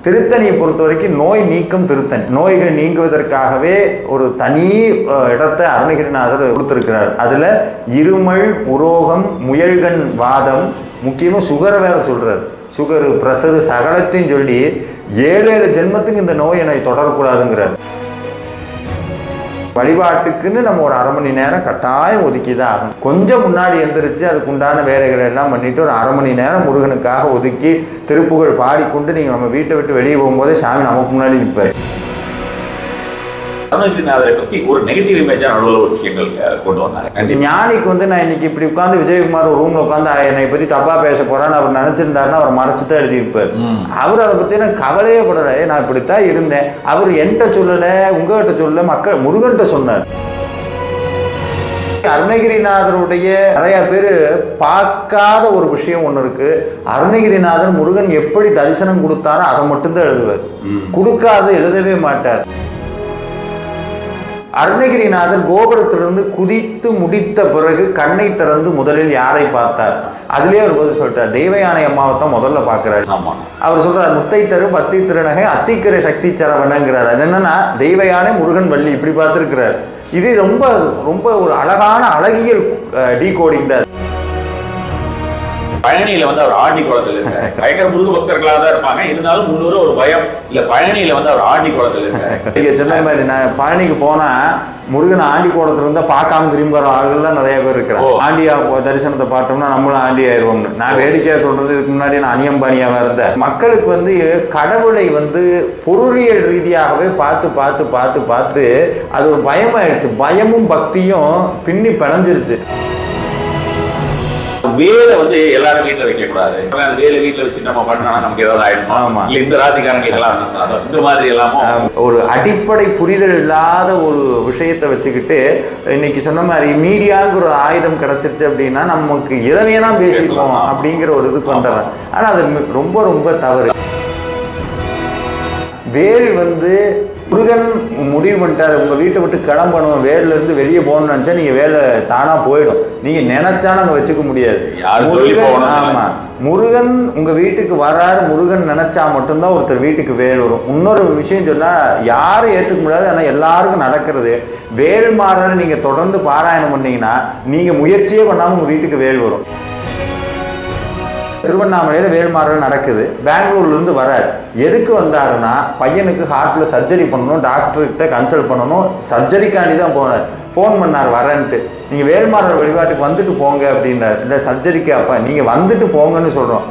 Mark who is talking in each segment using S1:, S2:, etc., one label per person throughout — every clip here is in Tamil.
S1: திருத்தணியை பொறுத்த வரைக்கும் நோய் நீக்கம் திருத்தணி. நோய்கள் நீங்குவதற்காகவே ஒரு தனி இடத்தை அருணகிரிநாதர் கொடுத்திருக்கிறார். அதுல இருமல், உரோகம், முயல்கண் வாதம், முக்கியமா சுகரை வேற சொல்றாரு. சுகரு, பிரஷரு சகலத்தையும் சொல்லி 7 ஜென்மத்துக்கு இந்த நோய் என்னை தொடரக்கூடாதுங்கிறார். வழிபாட்டுக்குன்னு நம்ம ஒரு 1/2 மணி நேரம் கட்டாயம் ஒதுக்கி தான் ஆகும். கொஞ்சம் முன்னாடி எந்திரிச்சு அதுக்குண்டான வேலைகளை எல்லாம் பண்ணிட்டு ஒரு 1/2 மணி நேரம் முருகனுக்காக ஒதுக்கி திருப்புகழ் பாடிக்கொண்டு நீங்கள் நம்ம வீட்டை விட்டு வெளியே போகும்போதே சாமி நமக்கு முன்னாடி நிற்பார்.
S2: அருணகிரிநாதரை பத்தி ஒரு நெகட்டிவ் இமேஜா நடுவில் ஒரு விஷயங்கள் கொண்டு வந்தாங்க.
S1: ஞானிக்கு வந்து நான் இன்னைக்கு இப்படி உட்காந்து விஜயகுமார் ஒரு ரூம்ல உட்காந்து என்னை பத்தி தப்பா பேச போறான்னு அவர் நினைச்சிருந்தாருன்னா அவர் மறைச்சுதான் எழுதியிருப்பார். அவர் அதை பத்தி நான் கவலையே படல. நான் இப்படித்தான் இருந்தேன். அவர் என்கிட்ட சொல்லல, உங்ககிட்ட சொல்லல, மக்கள் முருகன்கிட்ட சொன்னார். அருணகிரிநாதருடைய நிறைய பேர் பார்க்காத ஒரு விஷயம் ஒன்று இருக்கு. அருணகிரிநாதர் முருகன் எப்படி தரிசனம் கொடுத்தாரோ அதை மட்டும்தான் எழுதுவார். கொடுக்காத எழுதவே மாட்டார். அருணகிரிநாதர் கோபுரத்திலிருந்து குதித்து முடித்த பிறகு கண்ணை திறந்து முதலில் யாரை பார்த்தார்? அதுலயே அவர் போது சொல்றார், தெய்வயானை அம்மாவை தான் முதல்ல பார்க்கிறார். அவர் சொல்றார், முத்தை தரு பத்தி திருநகை அத்திக்கரை சக்தி சரவணங்கிறார். அது என்னன்னா தெய்வயானை, முருகன், வள்ளி இப்படி பார்த்திருக்கிறார். இது ரொம்ப ரொம்ப ஒரு அழகான அழகியல் டீகோடிங் தான்.
S2: பழனியில வந்து அவர் ஆண்டி குளத்தில் இருக்காரு. பயங்கர முருக பக்தர்களாக தான் இருப்பாங்க. இருந்தாலும் முன்னூறு ஒரு பயம் இல்ல. பழனியில வந்து அவர் ஆண்டி குளத்தில் இருக்காரு.
S1: நீங்க சொன்ன மாதிரி நான் பழனிக்கு போனா முருகன் ஆண்டி கோலத்துல இருந்தா பார்க்காம திரும்பி வர ஆளுகள்லாம் நிறைய பேர் இருக்கிறாங்க. ஆண்டியா தரிசனத்தை பார்த்தோம்னா நம்மளும் ஆண்டி ஆயிடுவோம்னு. நான் வேடிக்கையா சொல்றது, இதுக்கு முன்னாடி நான் அணியம்பாணியாவா இருந்தேன். மக்களுக்கு வந்து கடவுளை வந்து பொருளியல் ரீதியாகவே பார்த்து பார்த்து பார்த்து பார்த்து அது ஒரு பயமாயிடுச்சு. பயமும் பக்தியும் பின்னி பிணைஞ்சிருச்சு.
S2: வேலை வந்து எல்லாரும் வீட்டுல வைக்க கூடாது. அந்த வேலை வீட்டுல வச்சு நம்ம பண்ணா நமக்கு ஏதாவது ஆயிடும். இல்ல இந்த ராசிக்காரங்களுக்கு எல்லாம் இந்த மாதிரி எல்லாமோ
S1: ஒரு அடிப்படை புரிதல் இல்லாத ஒரு விஷயத்தை வச்சுக்கிட்டு இன்னைக்கு சொன்ன மாதிரி மீடியாங்கிற ஒரு ஆயுதம் கிடைச்சிருச்சு அப்படின்னா நமக்கு எதை வேணா பேசிக்குவோம் அப்படிங்கிற ஒரு இதுக்கு வந்துடுறேன். ஆனா அது ரொம்ப ரொம்ப தவறு. வேல் வந்து முருகன் முடிவு பண்ணிட்டாரு, உங்க வீட்டை விட்டு கிளம்பணும், வேர்ல இருந்து வெளியே போகணும்னு நினைச்சா நீங்க வேலை தானா போயிடும். நீங்க நினைச்சாலும் அங்க வச்சுக்க முடியாது. ஆமா, முருகன் உங்க வீட்டுக்கு வராரு, முருகன் நினைச்சா மட்டும்தான் ஒருத்தர் வீட்டுக்கு வேல் வரும். இன்னொரு விஷயம் சொன்னா யாரும் ஏத்துக்க முடியாது, ஆனா எல்லாருக்கும் நடக்கிறது. வேல் மாறன்னு நீங்க தொடர்ந்து பாராயணம் பண்ணீங்கன்னா நீங்க முயற்சியே பண்ணாம உங்க வீட்டுக்கு வேல் வரும். திருவண்ணாமலையில வேல்மாறல் நடக்குது. பெங்களூர்ல இருந்து வராரு. எதுக்கு வந்தாருன்னா பையனுக்கு ஹார்ட்ல சர்ஜரி பண்ணணும், டாக்டர்கிட்ட கன்சல்ட் பண்ணணும். சர்ஜரிக்காண்டி தான் போனார். ஃபோன் பண்ணார் வரேன்ட்டு. நீங்க வேல்மாறல் வழிபாட்டுக்கு வந்துட்டு போங்க அப்படின்னாரு. இந்த சர்ஜரிக்கு அப்ப நீங்க வந்துட்டு போங்கன்னு சொல்றோம்.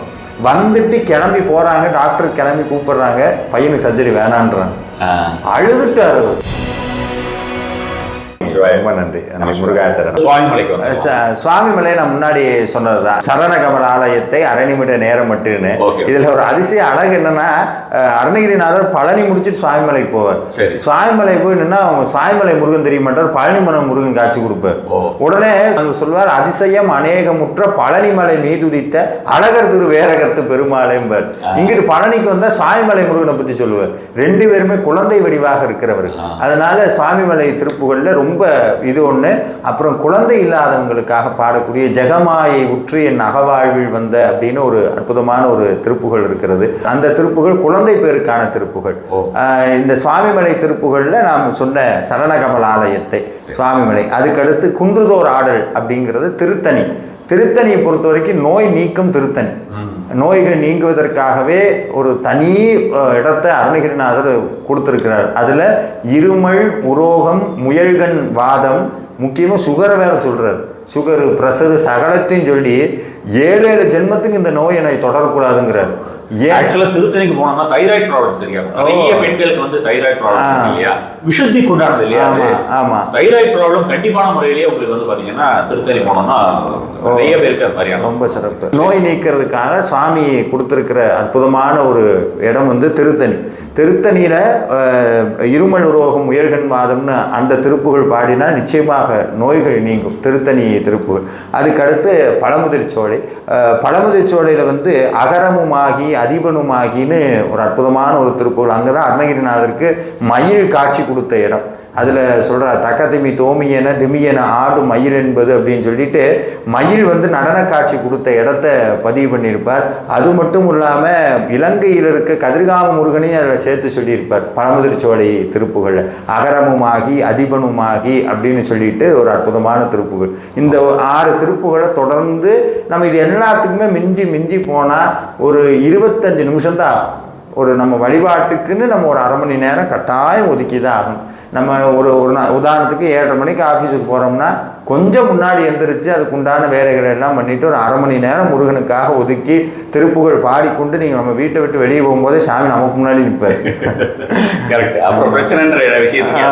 S1: வந்துட்டு கிளம்பி போறாங்க, டாக்டர் கிளம்பி கூப்பிடுறாங்க, பையனுக்கு சர்ஜரி வேணான்றாங்க. அழுதுட்டாரு. ரொம்ப நன்றி. முருகாச்சரணம். சுவாமிமலை நான் முன்னாடி சொன்னதுதான். சரண கமல ஆலயத்தை அரைநிமிட நேரம் மட்டுன்னு. இதுல ஒரு அதிசய அழகு என்னன்னா, அருணகிரிநாதர் பழனி முடிச்சுட்டு சுவாமிமலைக்கு போவார். சுவாமிமலை போய் நின்னா அவங்க சுவாமிமலை முருகன் தெரிய மாட்டார், பழனிமலை முருகன் காட்சி கொடுப்பார். உடனே அங்க சொல்வார், அதிசயம் அநேகமுற்ற பழனிமலை மீதுதித்த அழகர் திரு வேரகத்து பெருமாளைம்பார். இங்கிட்டு பழனிக்கு வந்தா சுவாமிமலை முருகனை பத்தி சொல்லுவார். 2 பேருமே குழந்தை வடிவாக இருக்கிறவர். அதனால சுவாமிமலை திருப்புகள்ல ரொம்ப இது ஒண்ணு. அப்புறம் குழந்தை இல்லாதவங்களுக்காக பாடக்கூடிய ஜெகமாயை உற்று என் அகவாழ்வில் வந்த அப்படின்னு ஒரு அற்புதமான ஒரு திருப்புகள் இருக்கிறது. அந்த திருப்புகள் குழந்தை பேருக்கான திருப்புகள். இந்த சுவாமிமலை திருப்புகள்ல நாம் சொன்ன சரணகமல ஆலயத்தை சுவாமிமலை, அதுக்கடுத்து குன்றுதோர் ஆடல் அப்படிங்கிறது திருத்தணி. திருத்தணியை பொறுத்த வரைக்கும் நோய் நீக்கம் திருத்தணி. நோய்கள் நீங்குவதற்காகவே ஒரு தனி இடத்தை அருணகிரிநாதர் கொடுத்திருக்கிறார். அதுல இருமல், உரோகம், முயல்கண் வாதம், முக்கியமா சுகரை வேற சொல்றாரு. சுகரு, பிரஷரு சகலத்தையும் சொல்லி 7 ஜென்மத்துக்கு இந்த நோய் என்னை தொடரக்கூடாதுங்கிறார்.
S2: திருத்தணிக்கு போனோம்னா தைராய்டு ப்ராப்ளம் சரியா? நிறைய பெண்களுக்கு வந்து தைராய்டு ப்ராப்ளம் இல்லையா, விஷுத்தி கொண்டாடுறது இல்லையா?
S1: ஆமா,
S2: தைராய்டு ப்ராப்ளம் கண்டிப்பான முறையிலேயே உங்களுக்கு வந்து பாத்தீங்கன்னா திருத்தணி போனோம்னா நிறைய பேருக்கு அது மாதிரியான
S1: ரொம்ப சிறப்பு. நோய் நீக்கிறதுக்காக சுவாமி கொடுத்திருக்கிற அற்புதமான ஒரு இடம் வந்து திருத்தணி. திருத்தணியில் இருமல் உரோகம் உயர்கண் வாதம்னு அந்த திருப்புகள் பாடினா நிச்சயமாக நோய்கள் நீங்கும். திருத்தணி திருப்புகள். அதுக்கடுத்து பழமுதிர்ச்சோலை. பழமுதிர்ச்சோலையில் வந்து அகரமுமாகி அதிபனுமாகின்னு ஒரு அற்புதமான ஒரு திருப்புகள். அங்கே தான் அருணகிரிநாதருக்கு மயில் காட்சி கொடுத்த இடம். அதில் சொல்கிறார், தக்கதிமி தோமியன திமியன ஆடு மயில் என்பது அப்படின்னு சொல்லிட்டு மயில் வந்து நடன காட்சி கொடுத்த இடத்த பதிவு பண்ணியிருப்பார். அது மட்டும் இல்லாமல் இலங்கையில் இருக்க கதிர்காம முருகனையும் அதில் சேர்த்து சொல்லியிருப்பார் பழமுதிர்ச்சோலை திருப்புகளில். அகரமுமாகி அதிபனுமாகி அப்படின்னு சொல்லிட்டு ஒரு அற்புதமான திருப்புகள். இந்த 6 திருப்புகளை தொடர்ந்து நம்ம இது எல்லாத்துக்குமே மிஞ்சி போனால் ஒரு 25 நிமிஷம்தான். ஒரு நம்ம வழிபாட்டுக்குன்னு நம்ம ஒரு அரை மணி நேரம் கட்டாயம் ஒதுக்கி தான் ஆகணும். நம்ம ஒரு உதாரணத்துக்கு 7:30 மணிக்கு ஆஃபீஸுக்கு போகிறோம்னா கொஞ்சம் முன்னாடி எந்திரிச்சு அதுக்கு உண்டான வேலைகளை எல்லாம் பண்ணிட்டு ஒரு அரை மணி நேரம் முருகனுக்காக ஒதுக்கி திருப்புகள் பாடிக்கொண்டு நீங்கள் நம்ம வீட்டை விட்டு வெளியே போகும்போதே சாமி நமக்கு முன்னாடி நிற்பார்.
S2: கரெக்ட். அப்புறம் பிரச்சனைன்ற விஷயத்துக்கு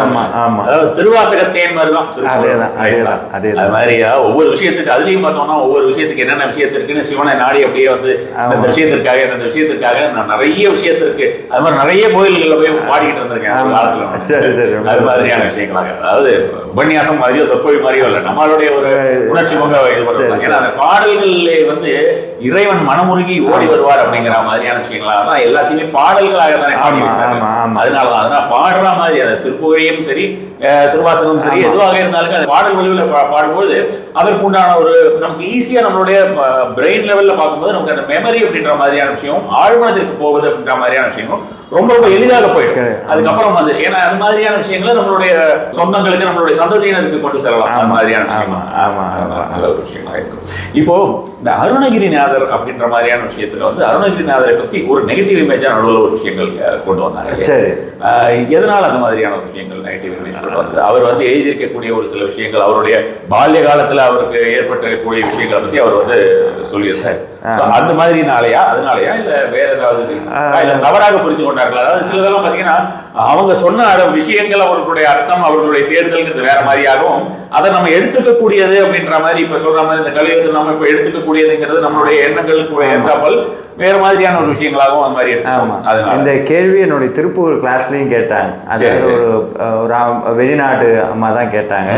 S2: அதாவது திருவாசகத்தேன் மாதிரி தான். அதேதான். அது மாதிரி ஒவ்வொரு விஷயத்துக்கு அதுலேயும் பார்த்தோம்னா ஒவ்வொரு விஷயத்துக்கு என்னென்ன விஷயத்திற்குன்னு சிவனை நாடி அப்படியே வந்து இந்த விஷயத்திற்காக நான் நிறைய விஷயத்திற்கு அது மாதிரி நிறைய கோயில்களில் போய் பாடிக்கிட்டு இருந்திருக்கேன். சரி. அது மாதிரியான விஷயங்களாக, அதாவது உபன்யாசம் மாதிரியோ சொற்பொழி மாதிரியோ இல்லை, நம்மளுடைய ஒரு உணர்ச்சி ஏன்னா அந்த பாடல்களிலே வந்து இறைவன் மனமுருகி ஓடி வருவார் அப்படிங்கிற மாதிரியான விஷயங்களாக தான் எல்லாத்தையுமே பாடல்களாக தானே அதனால பாடுற மாதிரி அந்த திருப்புகழையும் சரி திருவாசகமும் சரி எதுவாக இருந்தாலுமே அந்த பாடல் வழிவில் பாடும்போது அதற்கு உண்டான ஒரு நமக்கு ஈஸியா நம்மளுடைய பிரெயின் லெவல்ல பார்க்கும்போது நமக்கு அந்த மெமரி அப்படின்ற மாதிரியான விஷயம் ஆழ்மனத்திற்கு போகுது அப்படின்ற மாதிரியான விஷயம் ரொம்ப எளிதாக போயிட்டு அதுக்கப்புறம் வந்து ஏன்னா அது மாதிரியான விஷயங்களை நம்மளுடைய சொந்தங்களுக்கு நம்மளுடைய சந்ததியினருக்கு கொண்டு செல்லலாம். அது மாதிரியான விஷயங்களா இருக்கும். இப்போ இந்த அருணகிரிநாதர் அப்படின்ற மாதிரியான விஷயத்துல வந்து அருணகிரிநாதரை பத்தி ஒரு நெகட்டிவ் இமேஜா நடுவில் ஒரு விஷயங்கள் கொண்டு வந்தாங்க. சரி, எதனால அந்த மாதிரியான ஒரு விஷயங்கள் நெகட்டிவ் இமேஜ் கொண்டு வந்தது? அவர் வந்து எழுதியிருக்கக்கூடிய ஒரு சில விஷயங்கள் அவருடைய பால்ய காலத்துல அவருக்கு ஏற்பட்டக்கூடிய விஷயங்களை பத்தி அவர் வந்து சொல்லியிருந்தார். அந்த மாதிரினாலயா அதனாலயா இல்ல வேற ஏதாவது தவறாக புரிந்து கொண்டார்கள்? அதாவது சிலதெல்லாம் பாத்தீங்கன்னா அவங்க சொன்ன விஷயங்கள் அவர்களுடைய அர்த்தம் அவர்களுடைய தேர்தல்ங்கிறது வேற மாதிரியாகவும் அதை நம்ம எடுத்துக்க கூடியது அப்படின்ற மாதிரி இப்ப சொல்ற மாதிரி இந்த கலியுகத்தில் நம்ம இப்ப எடுத்துக்க கூடியதுங்கிறது நம்மளுடைய எண்ணங்களுக்கு ஏற்றாமல் வேற மாதிரியான ஒரு விஷயங்களாகவும் அது மாதிரி எடுத்துக்கோம்.
S1: இந்த கேள்வி என்னுடைய திருப்புகழ் கிளாஸ்லயும் கேட்டாங்க. அது ஒரு வெளிநாட்டு அம்மா தான் கேட்டாங்க.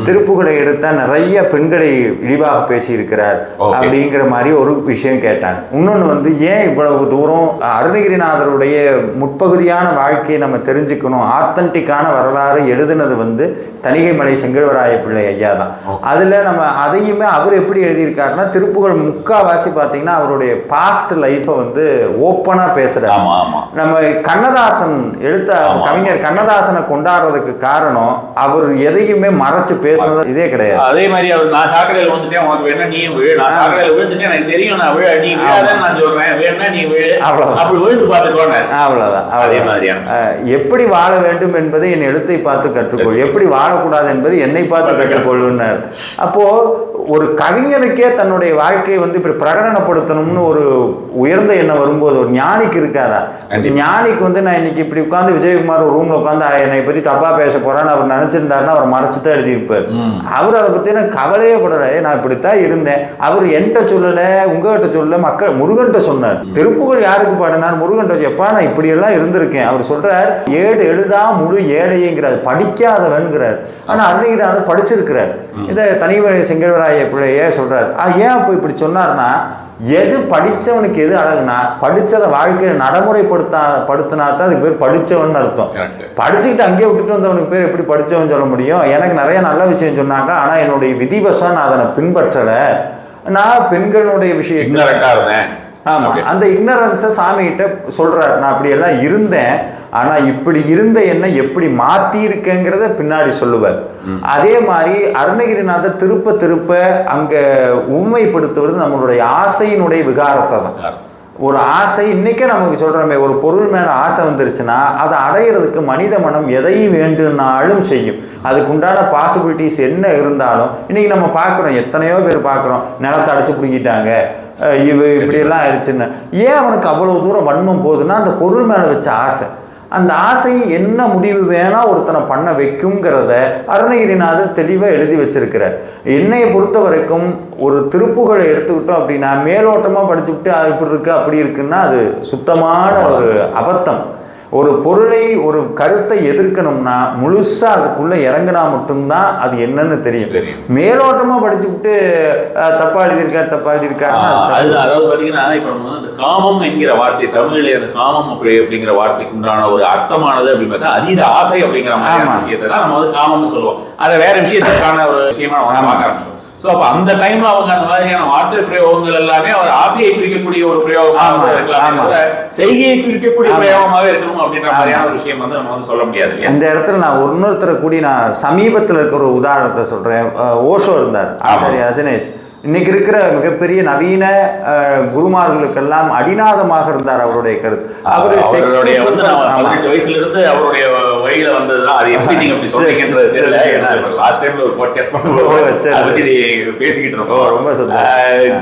S1: திருப்புகழை எடுத்தா நிறைய பெண்களை இழிவாக பேசி இருக்கிறார் அப்படிங்கிற மாதிரி ஒரு விஷயம் கேட்டாங்க. இன்னொன்னு வந்து ஏன் இவ்வளவு தூரம் அருணகிரிநாதருடைய முற்பகுதியான வாழ்க்கையை நம்ம தெரிஞ்சுக்கணும், ஆத்தன்டிக்கான வரலாறு எழுதுனது வந்து தணிகைமலை செங்கல்வராய பிள்ளை ஐயா தான். அதுல நம்ம அதையுமே அவர் எப்படி எழுதியிருக்காருன்னா திருப்புகழ் முக்காவாசி பார்த்தீங்கன்னா அவருடைய பாஸ்ட் லைஃபை வந்து ஓப்பனா பேசுறாரு. நம்ம கண்ணதாசன் கவிஞர் கண்ணதாசனை கொண்டாடுறதுக்கு காரணம் அவர் எதையுமே மறைச்சு பேசுனது இதே கிடையாது.
S2: அதே மாதிரி அவர் நான் சாக்கடையில் வந்துட்டேன் உனக்கு வேணா நீ விழு, நான் சாக்கடையில் விழுந்துட்டேன் எனக்கு தெரியும் நான் விழ நீ விழாதான் நான் சொல்றேன் வேணா நீ விழு அவ்வளவுதான் அப்படி விழுந்து பார்த்துக்கோங்க அவ்வளவுதான். அதே மாதிரியான
S1: எப்படி வாழ வேண்டும் என்பதை என் எழுத்தை பார்த்து கற்றுக்கொள், எப்படி வாழக்கூடாது என்பது என்னை பார்த்து கற்றுக்கொள்ளுன்னார். அப்போ ஒரு கவிஞனுக்கே தன்னுடைய வாழ்க்கையை வந்து இப்படி பிரகடனப்படுத்தணும்னு ஒரு உயர்ந்த எண்ணம் வரும்போது ஒரு ஞானிக்கு இருக்காதா? ஞானிக்கு வந்து நான் இன்னைக்கு இப்படி உட்காந்து விஜயகுமார் ஒரு ரூம்ல உட்காந்து என்னை பற்றி தப்பா பேச போறான்னு அவர் நினைச்சிருந்தாருன்னா அவர் மறைச்சுதான் எழுதியிருப்பார். அவர் அதை பத்தி கவலையே படல, நான் இப்படித்தான் இருந்தேன். அவர் என்கிட்ட சொல்லல, உங்ககிட்ட சொல்லல, மக்கள் முருகன்ட்ட சொன்னார். திருப்புகழ் யாருக்கு பாடினார்? முருகன்ட்ட. எப்பா நான் இப்படி எல்லாம் இருந்திருக்கேன். அவர் சொல்றார் ஏடு எழுதா முழு ஏழைங்கிறார், படிக்காதவன்கிறார். ஆனா அருணகிரிநாதர் படிச்சிருக்கிறார். இதை தனிவரை செங்கல்வராய பிள்ளையே சொல்றாரு. ஏன் அப்போ இப்படி சொன்னார்னா எது படிச்சவனுக்கு எது அழகுனா படிச்சதை வாழ்க்கையில நடைமுறைப்படுத்தினா தான் அதுக்கு பேர் படிச்சவன் அர்த்தம். படிச்சுக்கிட்டு அங்கேயே விட்டுட்டு வந்தவனுக்கு பேர் எப்படி படிச்சவன் சொல்ல முடியும்? எனக்கு நிறைய நல்ல விஷயம் சொன்னாங்க, ஆனா என்னுடைய விதிவசம் நான் அதனை பின்பற்றல. நான் பெண்களுடைய விஷயம் ஆமா அந்த இக்னரன்ஸை சாமி கிட்ட சொல்றாரு. நான் அப்படி எல்லாம் இருந்தேன், ஆனா இப்படி இருந்த என்ன எப்படி மாத்தி இருக்கேங்கிறத பின்னாடி சொல்லுவார். அதே மாதிரி அருணகிரிநாதர் திருப்ப அங்க உண்மைப்படுத்துவது நம்மளுடைய ஆசையினுடைய விகாரத்தை தான். ஒரு ஆசை இன்னைக்கே நமக்கு சொல்றோமே, ஒரு பொருள் மேல ஆசை வந்துருச்சுன்னா அதை அடையிறதுக்கு மனித மனம் எதை வேண்டும்னாலும் செய்யும். அதுக்கு உண்டான பாசிபிலிட்டிஸ் என்ன இருந்தாலும் இன்னைக்கு நம்ம பார்க்குறோம், எத்தனையோ பேர் பார்க்குறோம் நிலத்தை அடிச்சு பிடிக்கிட்டாங்க, இப்படியெல்லாம் ஆயிடுச்சுன்னு. ஏன் அவனுக்கு அவ்வளவு தூரம் வன்மம் போகுதுன்னா அந்த பொருள் மேலே வச்ச ஆசை. அந்த ஆசை என்ன முடிவு வேணா ஒருத்தனை பண்ண வைக்குங்கிறத அருணகிரிநாதர் தெளிவாக எழுதி வச்சிருக்கிறார். என்னையை பொறுத்த வரைக்கும் ஒரு திருப்புகளை எடுத்துக்கிட்டோம் அப்படின்னா மேலோட்டமாக படிச்சுக்கிட்டு அது இப்படி இருக்கு அப்படி இருக்குன்னா அது சுத்தமான ஒரு அபத்தம். ஒரு பொருளை ஒரு கருத்தை எதிர்க்கணும்னா முழுசா அதுக்குள்ள இறங்கினா மட்டும்தான் அது என்னன்னு தெரியும். மேலோட்டமா படிச்சுக்கிட்டு தப்பா எழுதியிருக்காரு.
S2: அதாவது பாத்தீங்கன்னா இப்ப நம்ம வந்து காமம் என்கிற வார்த்தை தமிழ்ல அந்த காமம் அப்படிங்கிற வார்த்தைக்கு உண்டான ஒரு அர்த்தமானது அப்படின்னு பார்த்தா அதீத ஆசை அப்படிங்கிற மாதிரி விஷயத்தை தான் நம்ம வந்து காமம்னு சொல்லுவோம். அதை வேற விஷயத்துக்கான ஒரு விஷயமா நம்ம பார்க்க ஆரம்பிச்சோம். ஸோ அப்போ அந்த டைம்ல அவங்க அந்த மாதிரியான வார்த்தை பிரயோகங்கள் எல்லாமே அவர் ஆசையை குறிக்கக்கூடிய ஒரு பிரயோகமாக இருக்கலாம், செய்கையை குறிக்கக்கூடிய பிரயோகமாக இருக்கணும் அப்படின்ற மாதிரியான ஒரு விஷயம் வந்து நம்ம வந்து சொல்ல முடியாது.
S1: இந்த இடத்துல நான் இன்னொருத்தரை கூடி நான் சமீபத்தில் இருக்கிற ஒரு உதாரணத்தை சொல்றேன். ஓஷோ இருந்தார், ஆச்சாரியா ரஜனேஷ். இன்னைக்கு இருக்கிற மிகப்பெரிய நவீன குருமார்களுக்கெல்லாம் அடிநாதமாக இருந்தார் அவருடைய கருத்து. அவரு
S2: வயசுல இருந்து அவருடைய வழியில வந்ததுதான். அது எப்படி நீங்க அப்படி சொல்றீங்கன்றது தெரியல. ஏன்னா லாஸ்ட் டைம்ல ஒரு பாட்காஸ்ட் பண்ணும்போது பேசிக்கிட்டு இருக்கோம். ரொம்ப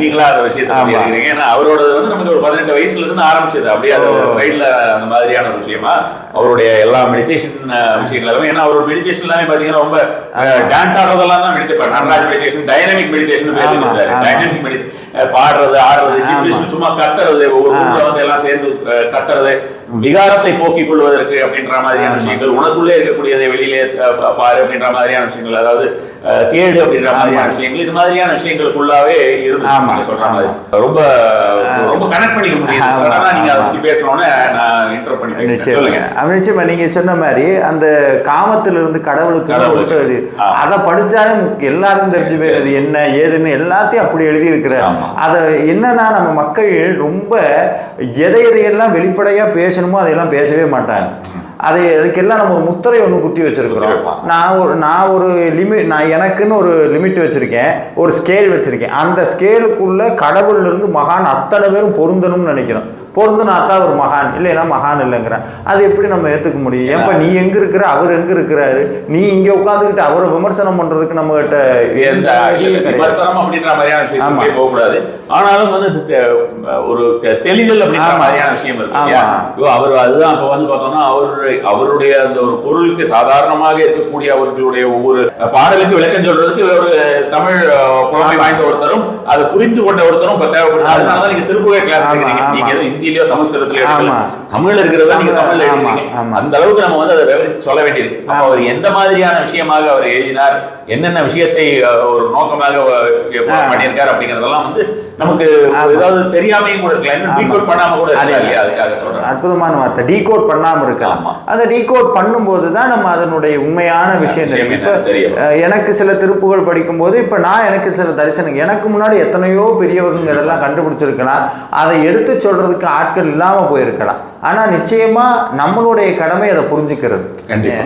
S2: நீங்களா அந்த விஷயத்தை கேட்கிறீங்க. ஏன்னா அவரோட வந்து நமக்கு ஒரு 18 வயசுல இருந்து ஆரம்பிச்சது. அப்படியே அது சைட்ல அந்த மாதிரியான ஒரு விஷயமா அவருடைய எல்லா மெடிடேஷன் விஷயங்கள் எல்லாமே. ஏன்னா அவரோட மெடிடேஷன் எல்லாமே பாத்தீங்கன்னா ரொம்ப டான்ஸ் ஆடுறதெல்லாம் தான் மெடிடேட் பண்ணாங்க. மெடிடேஷன் டைனமிக் மெடிடேஷன் பாடுறது, ஆடுறது, சும்மா கத்துறது, ஒவ்வொரு வந்து எல்லாம் சேர்ந்து கத்துறது, விகாரத்தை போக்கிக் கொள்வதற்கு அப்படின்ற மாதிரியான விஷயங்கள், உனக்குள்ளே இருக்கக்கூடியதை வெளியிலே பாரு அப்படின்ற மாதிரியான விஷயங்கள், அதாவது கேடு அப்படின்ற மாதிரியான விஷயங்கள், இது மாதிரியான விஷயங்களுக்குள்ளாவே இருந்து சொல்ற மாதிரி ரொம்ப ரொம்ப கனெக்ட் பண்ணிக்க முடியும். நீங்க அதை பத்தி பேசணும்னு நான் இன்டர் பண்ணி
S1: நிச்சயமா நீங்க சொன்ன மாதிரி அந்த காமத்திலிருந்து கடவுளுக்கு அதை படிச்சாலே எல்லாரும் தெரிஞ்சு போயிடுது என்ன ஏதுன்னு எல்லாத்தையும் அப்படி எழுதி இருக்கிறார். அதை என்னன்னா நம்ம மக்கள் ரொம்ப எதையெல்லாம் வெளிப்படையா பேசணுமோ அதையெல்லாம் பேசவே மாட்டாங்க. அதுக்கெல்லாம் நம்ம ஒரு முத்திரை ஒன்று குத்தி வச்சிருக்கிறோம். நான் ஒரு லிமிட், நான் எனக்குன்னு ஒரு லிமிட் வச்சிருக்கேன், ஒரு ஸ்கேல் வச்சிருக்கேன். அந்த ஸ்கேலுக்குள்ள கடவுள்ல இருந்து மகான் அத்தனை பேரும் பொருந்தணும்னு நினைக்கிறோம். பொருந்துனாத்தான் ஒரு மகான், இல்லைன்னா மகான் இல்லைங்கிறான். அது எப்படி நம்ம ஏற்றுக்க முடியும்? ஏப்ப நீ எங்க இருக்கிற, அவர் எங்க இருக்கிறாரு, நீ இங்க உட்காந்துக்கிட்டு அவரை விமர்சனம் பண்றதுக்கு நம்ம கிட்ட
S2: விமர்சனம் அப்படின்ற மாதிரியான விஷயம் போகக்கூடாது. ஆனாலும் வந்து ஒரு தெளிதல் அப்படின்ற மாதிரியான விஷயம் இருக்கு. அவர் அதுதான் இப்ப வந்து பார்த்தோம்னா அவருடைய அந்த ஒரு பொருளுக்கு சாதாரணமாக இருக்கக்கூடிய அவர்களுடைய ஒவ்வொரு பாடலுக்கு விளக்கம் சொல்றதுக்கு ஒரு தமிழ் புலமை வாய்ந்த ஒருத்தரும் அதை புரிந்து கொண்ட ஒருத்தரும் இப்ப தேவைப்படுது. அதனாலதான் நீங்க திருப்புகை கிளாஸ் நீங்க ஹிந்திலயோ சமஸ்கிருதத்திலயோ தமிழ்ல இருக்கிறதா நீங்க தமிழ்ல எழுதுறீங்க. அந்த அளவுக்கு நம்ம வந்து அதை விவரித்து சொல்ல வேண்டியிருக்கு. அவர் எந்த மாதிரியான விஷயமாக அவர் எழுதினார், என்னென்ன விஷயத்தை ஒரு நோக்கமாக பண்ணியிருக்காரு அப்படிங்கறதெல்லாம் வந்து நமக்கு ஏதாவது தெரியாமையும் கூட இருக்கலாம், டீகோட் பண்ணாம கூட இருக்கலாம்.
S1: அற்புதமான வார்த்தை, டீகோட் பண்ணாம இருக்கலாம். அந்த டீகோட் பண்ணும்போது தான் நம்ம அதனுடைய உண்மையான விஷயம் தெரியும். இப்ப எனக்கு சில திருப்புகள் படிக்கும் போது இப்ப நான் எனக்கு சில தரிசனம், எனக்கு முன்னாடி எத்தனையோ பெரியவங்க இதெல்லாம் கண்டுபிடிச்சிருக்கலாம், அதை எடுத்து சொல்றதுக்கு ஆட்கள் இல்லாம போயிருக்கலாம். ஆனா நிச்சயமா நம்மளுடைய கடமை அதை புரிஞ்சுக்கிறது.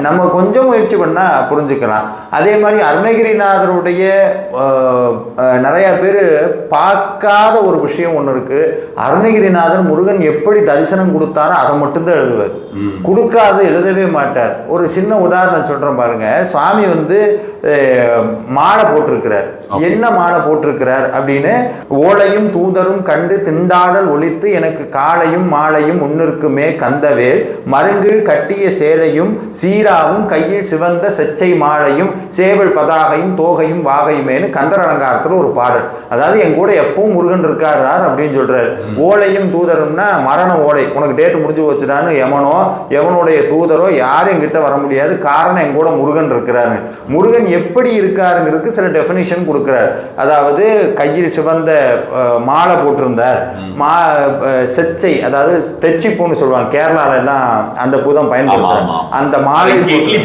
S1: நம்ம கொஞ்சம் முயற்சி பண்ணா புரிஞ்சுக்கலாம். அதே மாதிரி அருணகிரிநாதருடைய நிறைய பேர் பார்க்காத ஒரு விஷயம் ஒண்ணு இருக்கு. அருணகிரிநாதர் முருகன் எப்படி தரிசனம் கொடுத்தாரோ அதை மட்டும்தான் எழுதுவார், கொடுக்காது எழுதவே மாட்டார். ஒரு சின்ன உதாரணம் சொல்றேன் பாருங்க. சுவாமி வந்து மாலை போட்டிருக்கிறார். என்ன மாலை போட்டிருக்கிறார் அப்படின்னு, ஓலையும் தூதரும் கண்டு திண்டாடல் ஒழித்து எனக்கு காலையும் மாலையும் முன்னிற்குமே கந்தவேல் மருங்கில் கட்டிய சேலையும் சீராவும் கையில் சிவந்த செச்சை மாலையும் சேவல் பதாகையும் தோகையும் வாகையுமேனு கந்தர் அலங்காரத்துல ஒரு பாடல். அதாவது என் கூட எப்பவும் முருகன் இருக்காரு அப்படின்னு சொல்றாரு. ஓலையும் தூதரும்னா மரண ஓலை, உனக்கு டேட்டு முடிஞ்சு வச்சுடான்னு எவனுடைய தூதரோ யாரும் என்கிட்ட வர முடியாது, காரணம் என் கூட முருகன் இருக்கிறாரு. முருகன் எப்படி இருக்காருங்கிறதுக்கு சில டெஃபினிஷன் கொடுக்கிறார். அதாவது கையில் சிவந்த மாலை போட்டிருந்தார், செச்சை அதாவது தெச்சி பூன்னு சொல்லுவாங்க, கேரளால எல்லாம் அந்த பூதம் பயன்படுத்துறாங்க. அந்த மாலை இட்லி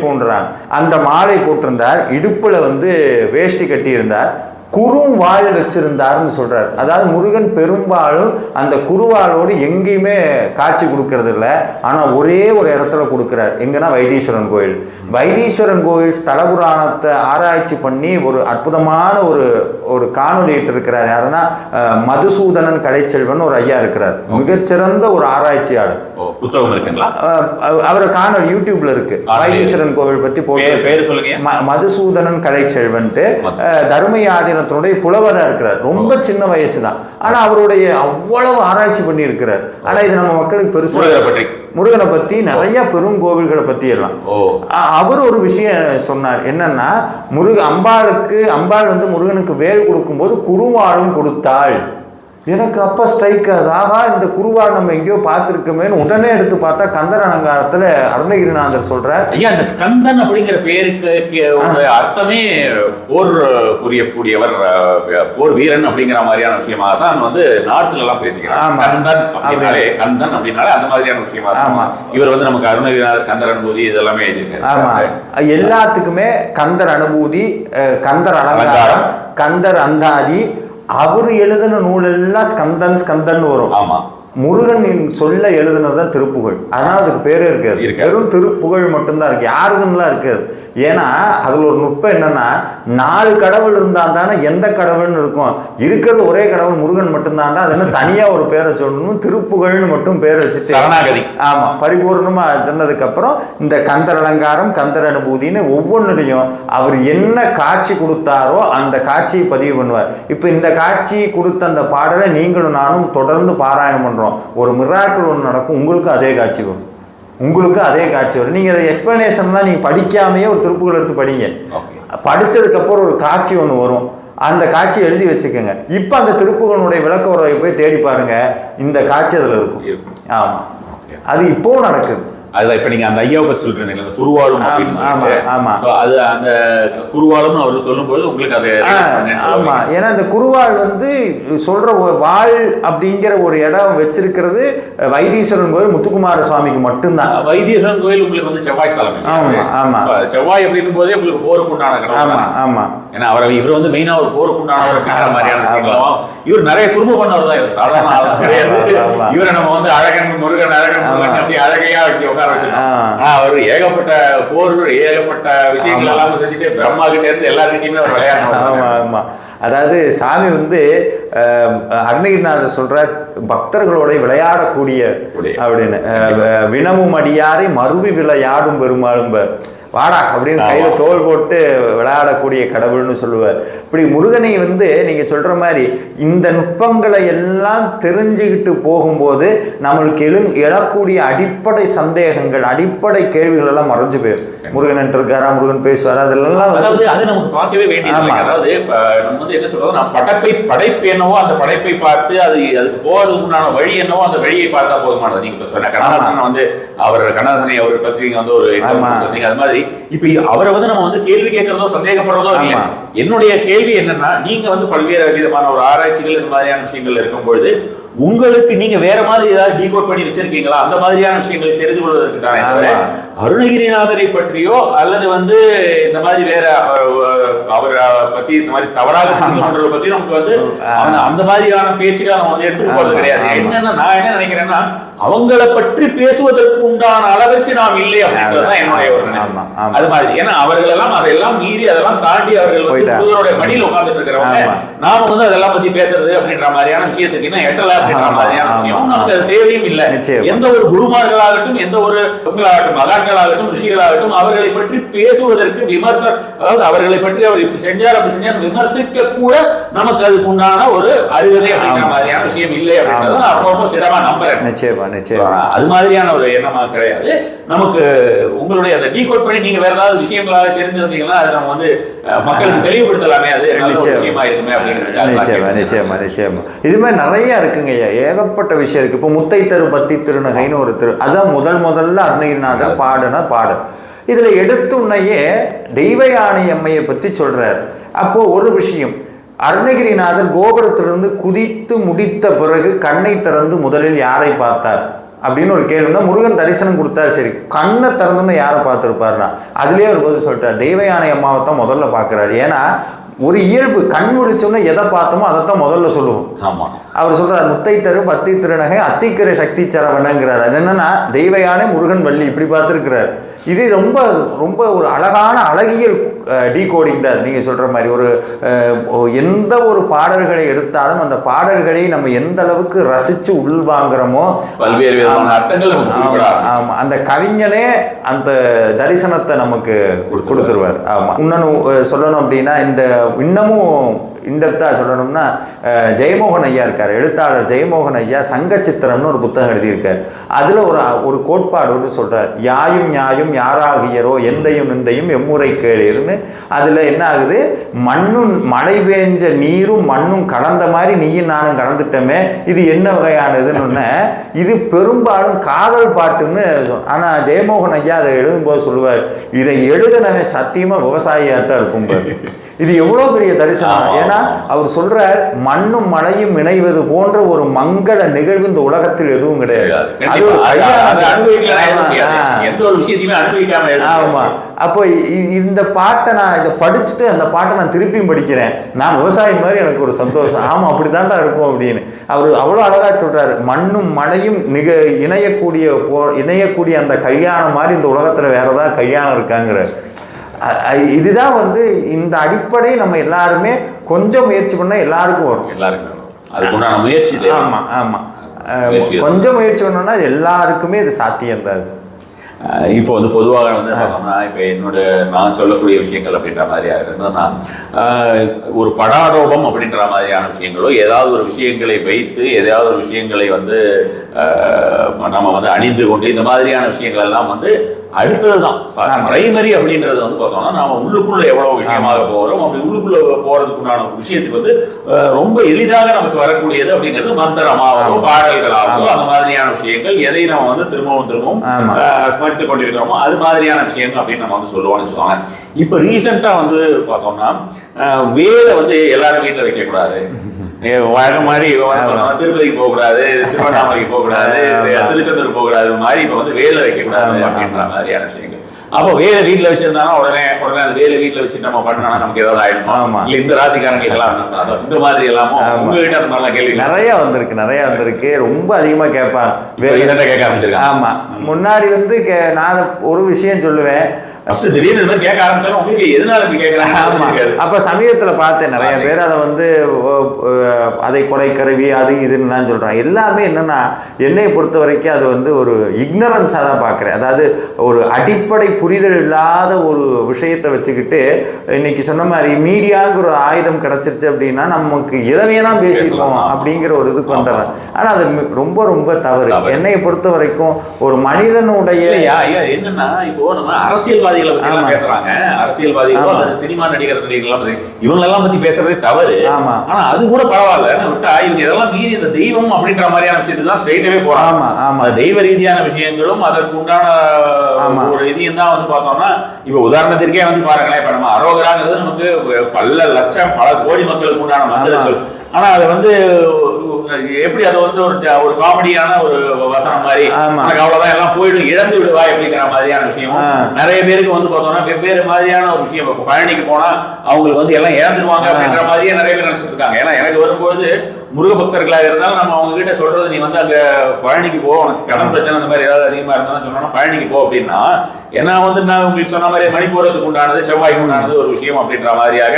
S1: பூன்றாங்க, அந்த மாலை போட்டிருந்தார். இடுப்புல வந்து வேஷ்டி கட்டி இருந்தார், குறுவாள் வச்சிருந்தாருன்னு சொல்றாரு. அதாவது முருகன் பெரும்பாலும் அந்த குறுவாளோடு எங்கேயுமே காட்சி கொடுக்கறது இல்லை. ஆனா ஒரே ஒரு இடத்துல கொடுக்கிறார். எங்கன்னா வைத்தீஸ்வரன் கோயில். வைத்தீஸ்வரன் கோயில் ஸ்தல புராணத்தை ஆராய்ச்சி பண்ணி ஒரு அற்புதமான ஒரு காணொலி இருக்கிறார். யாருன்னா மதுசூதனன் கலைச்செல்வன் ஒரு ஐயா இருக்கிறார், மிகச்சிறந்த ஒரு ஆராய்ச்சியாளர். அவரை காணொலி யூடியூப்ல இருக்கு. வைத்தீஸ்வரன் கோவில் பத்தி போட்டு மதுசூதனன் கலைச்செல்வன்ட்டு தர்மயாதின புலவரா இருக்கிறார். ரொம்ப சின்ன வயசு தான், ஆனா அவருடைய அவ்வளவு ஆராய்ச்சி பண்ணி இருக்கிறார். ஆனா இது நம்ம மக்களுக்கு பெருசா முருகனை பத்தி நிறைய பெரும் கோவில்களை பத்தி எல்லாம் அவர் ஒரு விஷயம் சொன்னார். என்னன்னா அம்பாள் வந்து முருகனுக்கு வேல் கொடுக்கும் போது குருவாளும் கொடுத்தாள். எனக்கு அப்போ ஸ்ட்ரைக் ஆகுது, ஆகா இந்த குருவாள் நம்ம எங்கேயோ பார்த்துருக்கோமேன்னு உடனே எடுத்து பார்த்தா கந்தர் அலங்காரத்தில் அருணகிரிநாதர் சொல்கிறார்.
S2: ஐயா அந்த ஸ்கந்தன் அப்படிங்கிற பேருக்கு அர்த்தமே போர் புரியக்கூடியவர், போர் வீரன் அப்படிங்கிற மாதிரியான விஷயமாக தான் வந்து நார்த்ல எல்லாம் பேசிக்கிறாங்க. கந்தன் அப்படின்னாலே கந்தன் அப்படின்னாலே அந்த மாதிரியான விஷயமா தான். இவர் வந்து நமக்கு அருணகிரிநாதர் கந்தர் அனுபூதி இதெல்லாமே எழுதியிருக்காரு. ஆமா,
S1: எல்லாத்துக்குமே கந்தர் அனுபூதி, கந்தர் அலங்காரம், கந்தர் அந்தாதி, அவரு எழுதின நூல் எல்லாம் ஸ்கந்தன் ஸ்கந்தன் வரும்.
S2: ஆமா,
S1: முருகன் சொல்ல எழுதுனதுதான் திருப்புகழ். அதனால அதுக்கு பேரே இருக்காது, வெறும் திருப்புகழ் மட்டும்தான் இருக்கு, யாருதுன்னெலாம் இருக்காது. ஏன்னா அதுல ஒரு நுட்பம் என்னன்னா, 4 கடவுள் இருந்தா தானே எந்த கடவுள்னு இருக்கும், இருக்கிறது ஒரே கடவுள் முருகன் மட்டும்தான்டா, அது என்ன தனியா ஒரு பேரை சொல்லணும், திருப்புகழ்னு மட்டும் பேரை வச்சுட்டு
S2: சரணாகதி.
S1: ஆமா, பரிபூர்ணமா சொன்னதுக்கு அப்புறம் இந்த கந்தர் அலங்காரம், கந்தர் அனுபூதினு ஒவ்வொன்றுலையும் அவர் என்ன காட்சி கொடுத்தாரோ அந்த காட்சியை பதிவு பண்ணுவார். இப்ப இந்த காட்சி கொடுத்த அந்த பாடலை நீங்களும் நானும் தொடர்ந்து பாராயணம் பண்றோம். ஒரு மிராக்கிள் ஒன்று நடக்கும், உங்களுக்கு அதே காட்சி வரும், உங்களுக்கு அதே காட்சி வரும். நீங்கள் அதை எக்ஸ்பிளனேஷன்லாம் நீங்கள் படிக்காமையே ஒரு திருப்புகள் எடுத்து படிங்க. படித்ததுக்கப்புறம் ஒரு காட்சி ஒன்று வரும், அந்த காட்சி எழுதி வச்சுக்கோங்க. இப்போ அந்த திருப்புகளுடைய விளக்க உரையை போய் தேடி பாருங்க, இந்த காட்சி அதில் இருக்கும். ஆமாம், அது இப்போவும் நடக்குது.
S2: அதுல இப்ப நீங்க அந்த ஐயாவை பத்தி சொல்றீங்க குருவாளும், அது அந்த குருவாளும் அவர் சொல்லும்போது உங்களுக்கு அது
S1: ஆமா, ஏன்னா இந்த குருவாள் வந்து சொல்ற வாழ் அப்படிங்கிற ஒரு இடம் வச்சிருக்கிறது வைத்தீஸ்வரன் கோயில் முத்துக்குமார சுவாமிக்கு மட்டும்தான்.
S2: வைத்தீஸ்வரன் கோயில் உங்களுக்கு வந்து செவ்வாய் ஸ்தலம்.
S1: ஆமா ஆமா,
S2: செவ்வாய் அப்படிங்கும் போதே உங்களுக்கு போருக்கு உண்டான.
S1: ஆமா ஆமா,
S2: ஏன்னா இவர் வந்து மெயினா ஒரு போருக்கு உண்டானவர் மாதிரியான. இவர் நிறைய குடும்பம் பண்ணவர் தான், இவர் சாதாரண ஆளா கிடையாது. இவரை நம்ம வந்து அழகன் முருகன் அப்படி அழகையா வைக்க அவர் ஏகப்பட்ட போர், ஏகப்பட்ட விஷயங்கள் எல்லாம் செஞ்சுட்டு பிரம்மா கிட்ட இருந்து எல்லார்கிட்டயுமே அவர் விளையாடுறாங்க.
S1: ஆமா, அதாவது சாமி வந்து அருணகிரிநாதர் சொல்ற பக்தர்களோட விளையாடக்கூடிய அப்படின்னு, வினமும் அடியாரை மறுவி விளையாடும் பெருமாளும் வாடா அப்படின்னு கையில தோல் போட்டு விளையாடக்கூடிய கடவுள்னு சொல்லுவார். இப்படி முருகனை வந்து நீங்க சொல்ற மாதிரி இந்த நுட்பங்களை எல்லாம் தெரிஞ்சுக்கிட்டு போகும்போது நம்மளுக்கு எழக்கூடிய அடிப்படை சந்தேகங்கள், அடிப்படை கேள்விகள் எல்லாம் மறைஞ்சு போயிடும். முருகன் இருக்காரா, முருகன் பேசுவாரா, அதெல்லாம்
S2: அது நமக்கு பார்க்கவே வேண்டியது. அதாவது நம்ம வந்து என்ன சொல்றோம், நம்ம படைப்பு என்னவோ அந்த படைப்பை பார்த்து அதுக்கு போறதுக்கு உண்டான வழி என்னவோ அந்த வழியை பார்த்தா போதுமானது. நீங்க சொன்ன கண்ணதாசன் வந்து கண்ணதாசனை அவரை பற்றி நீங்க வந்து ஒரு அது மாதிரி இப்ப அவரை வந்து நம்ம வந்து கேள்வி கேட்கறதோ சந்தேகப்படுறதோ இல்லை. என்னுடைய கேள்வி என்னன்னா, நீங்க வந்து பல்வேறு விதமான ஒரு ஆராய்ச்சிகள் இந்த மாதிரியான விஷயங்கள் இருக்கும் பொழுது உங்களுக்கு நீங்க வேற மாதிரி ஏதாவது டீகோட் பண்ணி வச்சிருக்கீங்களா, அந்த மாதிரியான விஷயங்களை தெரிந்து கொள்வதற்கு தானே அருணகிரிநாதரை பற்றியோ அல்லது வந்து இந்த மாதிரி வேற அவரை பத்தி இந்த மாதிரி தவறாக சொல்றதை பத்தி நமக்கு வந்து அந்த மாதிரியான பேச்சுகளை நம்ம வந்து எடுத்துக்க போறது கிடையாது. என்னன்னா நான் என்ன நினைக்கிறேன்னா, அவங்களை பற்றி பேசுவதற்கு உண்டான அளவிற்கு நாம் இல்லை அப்படின்றதுதான் என்னுடைய ஒரு நினைவு. அது மாதிரி ஏன்னா அவர்கள் எல்லாம் அதெல்லாம் மீறி அதெல்லாம் தாண்டி அவர்கள் வந்து முருகனுடைய மடியில் உட்கார்ந்துட்டு இருக்கிறவங்க, நாம வந்து அதெல்லாம் பத்தி பேசுறது அப்படின்ற மாதிரியான விஷயத்துக்கு இன்னும் எட்டல அப்படின்ற மாதிரியான விஷயம் நமக்கு அது தேவையும் இல்லை. எந்த ஒரு குருமார்களாகட்டும், எந்த ஒரு மகான்களாகட்டும், ரிஷிகளாகட்டும் அவர்களை பற்றி பேசுவதற்கு அதாவது அவர்களை பற்றி அவர் இப்படி செஞ்சார் அப்படி செஞ்சார் விமர்சிக்க கூட நமக்கு அதுக்கு உண்டான ஒரு அறிவுரை அப்படிங்கிற மாதிரியான விஷயம் இல்லை அப்படின்றத நான் ரொம்ப திடமா நம்புறேன்.
S1: நிச்சயமா நிச்சயமா அது
S2: மாதிரியான ஒரு எண்ணமா கிடையாது. நமக்கு உங்களுடைய அந்த டீகோட் பண்ணி நீங்க வேற ஏதாவது விஷயங்களாக தெரிஞ்சிருந்தீங்கன்னா அதை நம்ம வந்து மக்களுக்கு தெளிவுபடுத்தலாமே, அது விஷயமா இருக்குமே அப்படிங்கிறது.
S1: நிச்சயமா நிச்சயமா நிச்சயமா இது மாதிரி நிறைய இருக்குங்க, ஏகப்பட்ட விஷயம் இருக்கு. இப்போ முத்தை தரு பத்தி திருநகைன்னு ஒரு அதான் முதல்ல அருணகிரிநாதர் பாடின பாடல். இதுல எடுத்துன்னையே தெய்வ யானை அம்மையை பத்தி சொல்றாரு. அப்போ ஒரு விஷயம், அருணகிரிநாதர் கோபுரத்திலிருந்து குதித்து முடித்த பிறகு கண்ணை திறந்து முதலில் யாரை பார்த்தார் அப்படின்னு ஒரு கேள்வினா, முருகன் தரிசனம் கொடுத்தாரு, சரி கண்ணை திறந்துன்னு யாரை பார்த்துருப்பாருனா அதுலேயே ஒரு போது சொல்லிட்டார், தெய்வ யானை அம்மாவை தான் முதல்ல பார்க்குறாரு. ஏன்னா ஒரு இயல்பு, கண் விழிச்சோன்னா எதை பார்த்தோமோ அதைத்தான் முதல்ல சொல்லுவோம்.
S2: ஆமாம்,
S1: அவர் சொல்றார் முத்தை தரு பத்தி திருநகை அத்திக்கரை சக்தி சரவணங்கிறார். அது என்னன்னா தெய்வ யானை முருகன் வள்ளி இப்படி பார்த்துருக்கிறார். இது ரொம்ப ரொம்ப ஒரு அழகான அழகியல் டீகோடிங் தான். நீங்கள் சொல்கிற மாதிரி ஒரு எந்த ஒரு பாடல்களை எடுத்தாலும் அந்த பாடல்களை நம்ம எந்த அளவுக்கு ரசித்து உள்வாங்கிறோமோ
S2: பல்வேறு விதமான அர்த்தங்கள்.
S1: ஆமாம், அந்த கவிஞனே அந்த தரிசனத்தை நமக்கு கொடுத்துருவார். ஆமாம், இன்னொன்று சொல்லணும் அப்படின்னா, இந்த இன்னமும் இன்டெப்த்தாக சொல்லணும்னா ஜெயமோகன் ஐயா இருக்கார், எழுத்தாளர் ஜெயமோகன் ஐயா சங்க சித்திரம்னு ஒரு புத்தகம் எழுதியிருக்கார். அதில் ஒரு கோட்பாடு ஒன்று சொல்கிறார், யாயும் நியாயும் யாராகியரோ எந்தையும் நிந்தையும் எம்முறை கேளீர்னு. அதில் என்ன ஆகுது, மண்ணும் மழை பெஞ்ச நீரும் மண்ணும் கலந்த மாதிரி நீயும் நானும் கலந்துட்டோமே, இது என்ன வகையானதுன்னு. இது பெரும்பாலும் காதல் பாட்டுன்னு. ஆனால் ஜெயமோகன் ஐயா அதை எழுதும்போது சொல்லுவார், இதை எழுதினவன் சத்தியமாக விவசாயியாக தான் இருக்கும். இது எவ்வளோ பெரிய தரிசனம். ஏன்னா அவர் சொல்றார், மண்ணும் மழையும் இணைவது போன்ற ஒரு மங்கள நிகழ்வு இந்த உலகத்தில் எதுவும் கிடையாது. ஆமா. அப்போ இந்த பாட்டை நான் இதை படிச்சுட்டு அந்த பாட்டை நான் திருப்பியும் படிக்கிறேன், நான் விவசாயி மாதிரி எனக்கு ஒரு சந்தோஷம். ஆமா, அப்படித்தான்டா இருக்கும் அப்படின்னு அவர் அவ்வளோ அழகா சொல்றாரு. மண்ணும் மழையும் இணையக்கூடிய அந்த கல்யாணம் மாதிரி இந்த உலகத்துல வேற ஏதாவது கல்யாணம் இருக்காங்கிறார். இதுதான் இந்த அடிப்படை நம்ம எல்லாருமே கொஞ்சம் முயற்சி பண்ணா எல்லாருக்கும் வரும்.
S2: எல்லாருக்கும் முயற்சி.
S1: ஆமா ஆமா, கொஞ்சம் முயற்சி பண்ணோம்னா எல்லாருக்குமே இது சாத்தியம் தான்.
S2: இப்போ பொதுவாக பார்த்தோம்னா இப்போ நான் சொல்லக்கூடிய விஷயங்கள் அப்படின்ற மாதிரியா இருந்ததுன்னா, ஒரு படாடோபம் அப்படின்ற மாதிரியான விஷயங்களோ, ஏதாவது ஒரு விஷயங்களை வைத்து ஏதாவது ஒரு விஷயங்களை நம்ம அணிந்து கொண்டு இந்த மாதிரியான விஷயங்கள் எல்லாம் அடுத்ததுதான் பிரைமரி அப்படின்றது பார்த்தோம்னா நாம உள்ளுக்குள்ள எவ்வளவு விஷயமாக போறோம், அப்படி உள்ளுக்குள்ள போறதுக்குண்டான விஷயத்துக்கு ரொம்ப எளிதாக நமக்கு வரக்கூடியது அப்படிங்கிறது மந்திரமாகவோ பாடல்களாகவோ அந்த மாதிரியான விஷயங்கள், எதை நம்ம திரும்பவும் ஸ்மரித்துக் கொண்டிருக்கிறோமோ அது மாதிரியான விஷயங்கள் அப்படின்னு நம்ம சொல்லுவோம்னு வச்சுக்கோங்க. இப்ப ரீசெண்டா பார்த்தோம்னா வேலை எல்லாரும் வீட்டுல வைக்க கூடாது, வழக்கம் மாதிரி திருப்பதிக்கு போகக்கூடாது, திருவண்ணாமலைக்கு போகக்கூடாது, திருச்செந்தூர் போகக்கூடாது மாதிரி இப்ப வேலை வைக்க கூடாது அப்படின்ற மாதிரியான விஷயங்கள். அப்போ வேலை வீட்டுல வச்சிருந்தாலும் உடனே அந்த வேலை வீட்டுல வச்சு நம்ம பண்ணா நமக்கு ஏதாவது ஆயிடுமா, இல்ல இந்த ராசிக்காரங்களுக்கு எல்லாம் இந்த மாதிரி எல்லாமோ உங்ககிட்ட அந்த மாதிரிலாம் கேள்வி
S1: நிறைய வந்திருக்கு. ரொம்ப அதிகமா கேட்பாங்க,
S2: கேட்க ஆரம்பிச்சிருக்காங்க.
S1: ஆமா, முன்னாடி நான் ஒரு விஷயம் சொல்லுவேன்,
S2: திடீர்னு கேட்க ஆரம்பிச்சாலும் உங்களுக்கு எதனால கேட்கறாங்க.
S1: அப்ப சமீபத்துல பார்த்தேன் நிறைய பேர் அதை கொலை கருவி அது இதுன்னு சொல்றாங்க. எல்லாமே என்னன்னா, என்னை பொறுத்த வரைக்கும் அது ஒரு இக்னரன்ஸா தான் பாக்குறேன். அதாவது ஒரு அடிப்படை புரிதல் இல்லாத ஒரு விஷயத்தை வச்சுக்கிட்டு இன்னைக்கு சொன்ன மாதிரி மீடியாங்கிற ஒரு ஆயுதம் கிடைச்சிருச்சு அப்படின்னா நமக்கு எதை வேணா பேசிப்போம் அப்படிங்கிற ஒரு இதுக்கு வந்துடுறேன். ஆனா அது ரொம்ப ரொம்ப தவறு. என்னை பொறுத்த வரைக்கும் ஒரு மனிதனுடைய
S2: என்னன்னா, இப்போ நம்ம அரசியல்வாதிகளை பத்தி பேசுறாங்க, அரசியல்வாதிகள் அல்லது சினிமா நடிகர்கள் இவங்க எல்லாம் பத்தி பேசுறதே தவறு. ஆனா அது கூட பரவாயில்ல விட்டா, இவங்க இதெல்லாம் மீறி இந்த தெய்வம் அப்படின்ற மாதிரியான விஷயத்துக்கு தான் ஸ்ட்ரெயிட்டாவே போறாங்க. தெய்வ ரீதியான விஷயங்களும் அதற்கு உண்டான ஒரு இதையும் தான் பார்த்தோம்னா, இப்ப உதாரணத்திற்கே பாருங்களேன், இப்ப நம்ம அரோகராங்கிறது நமக்கு பல லட்சம் பல கோடி மக்களுக்கு உண்டான மந்திர சொல். ஆனா அதை எப்படி அதை ஒரு காமெடியான ஒரு வசனம் மாதிரி அவ்வளவுதான் எல்லாம் போயிடும் இழந்து விடுவா அப்படிங்கிற மாதிரியான விஷயமும் நிறைய பேருக்கு பார்த்தோம்னா வெவ்வேறு மாதிரியான ஒரு விஷயம். பழனிக்கு போனா அவங்களுக்கு எல்லாம் இழந்துருவாங்க அப்படின்ற மாதிரியே நிறைய பேர் நினைச்சிட்டு இருக்காங்க. ஏன்னா எனக்கு வரும்போது முருக பக்தர்களாக இருந்தாலும் நம்ம அவங்க கிட்ட சொல்றது, நீ அங்க பழனிக்கு போ, உனக்கு கடன் பிரச்சனை அந்த மாதிரி ஏதாவது அதிகமா இருந்தாலும் சொன்னோம்னா பழனிக்கு போ அப்படின்னா, ஏன்னா நான் உங்களுக்கு சொன்ன மாதிரி மணி போறதுக்கு உண்டானது செவ்வாய்க்கு உண்டானது ஒரு விஷயம் அப்படின்ற மாதிரியாக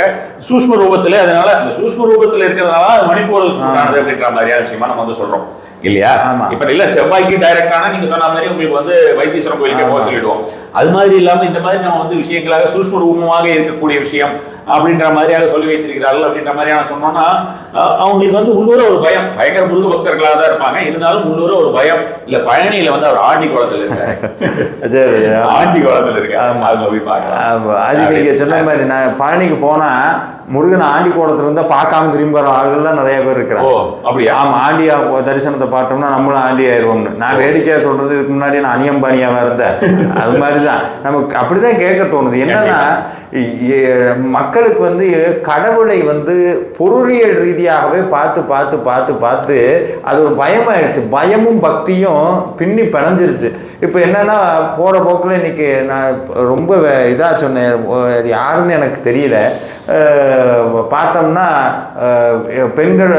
S2: சூஷ்ம ரூபத்துல, அதனால அந்த சூஷ்ம ரூபத்துல இருக்கிறதுனால மணி போறதுக்கு உண்டானது அப்படின்ற மாதிரியான விஷயமா நம்ம சொல்றோம் இல்லையா? இப்ப இல்ல செவ்வாய்க்கு டைரக்டான நீங்க சொன்ன மாதிரி உங்களுக்கு வைத்தீஸ்வரன் கோயிலுக்கு போக சொல்லிடுவோம். அது மாதிரி இல்லாம இந்த மாதிரி நம்ம விஷயங்களாக சூஷ்ம ரூபமாக இருக்கக்கூடிய விஷயம் அப்படின்ற மாதிரியாக சொல்லி வைத்திருக்கிறார்கள் அப்படின்ற மாதிரியான சொன்னோம்னா, அவங்களுக்கு உள்ளூர ஒரு பயம், பயங்கர முருக பக்தர்களாக தான் இருப்பாங்க. இருந்தாலும் உள்ளூர ஒரு பயம். இல்ல பழனியில அவர் ஆண்டி குளத்துல இருக்காரு, ஆண்டி குளத்துல இருக்காரு.
S1: அது நீங்க சொன்ன மாதிரி நான் பழனிக்கு போனா முருகன் ஆண்டி கோலத்துல இருந்தா பார்க்காம திரும்பி வர ஆளுகள்லாம் நிறைய பேர் இருக்கிறாங்க.
S2: அப்படியா?
S1: ஆமா, ஆண்டியா தரிசனத்தை பார்த்தோம்னா நம்மளும் ஆண்டி ஆயிடுவோம்னு. நான் வேடிக்கையா சொல்றது, இதுக்கு முன்னாடி நான் அணியம்பாணியாவா இருந்தேன். அது மாதிரிதான் நமக்கு அப்படிதான் கேட்க தோணுது. என்னன்னா, மக்களுக்கு கடவுளை பொருளியல் ரீதியாகவே பார்த்து பார்த்து பார்த்து பார்த்து அது ஒரு பயமாயிடுச்சு. பயமும் பக்தியும் பின்னி பிணைஞ்சிருச்சு. இப்போ என்னன்னா, போற போக்குல இன்னைக்கு நான் ரொம்ப இதா சொன்னேன், யாருன்னு எனக்கு தெரியல. பார்த்தோம்னா பெண்கள்,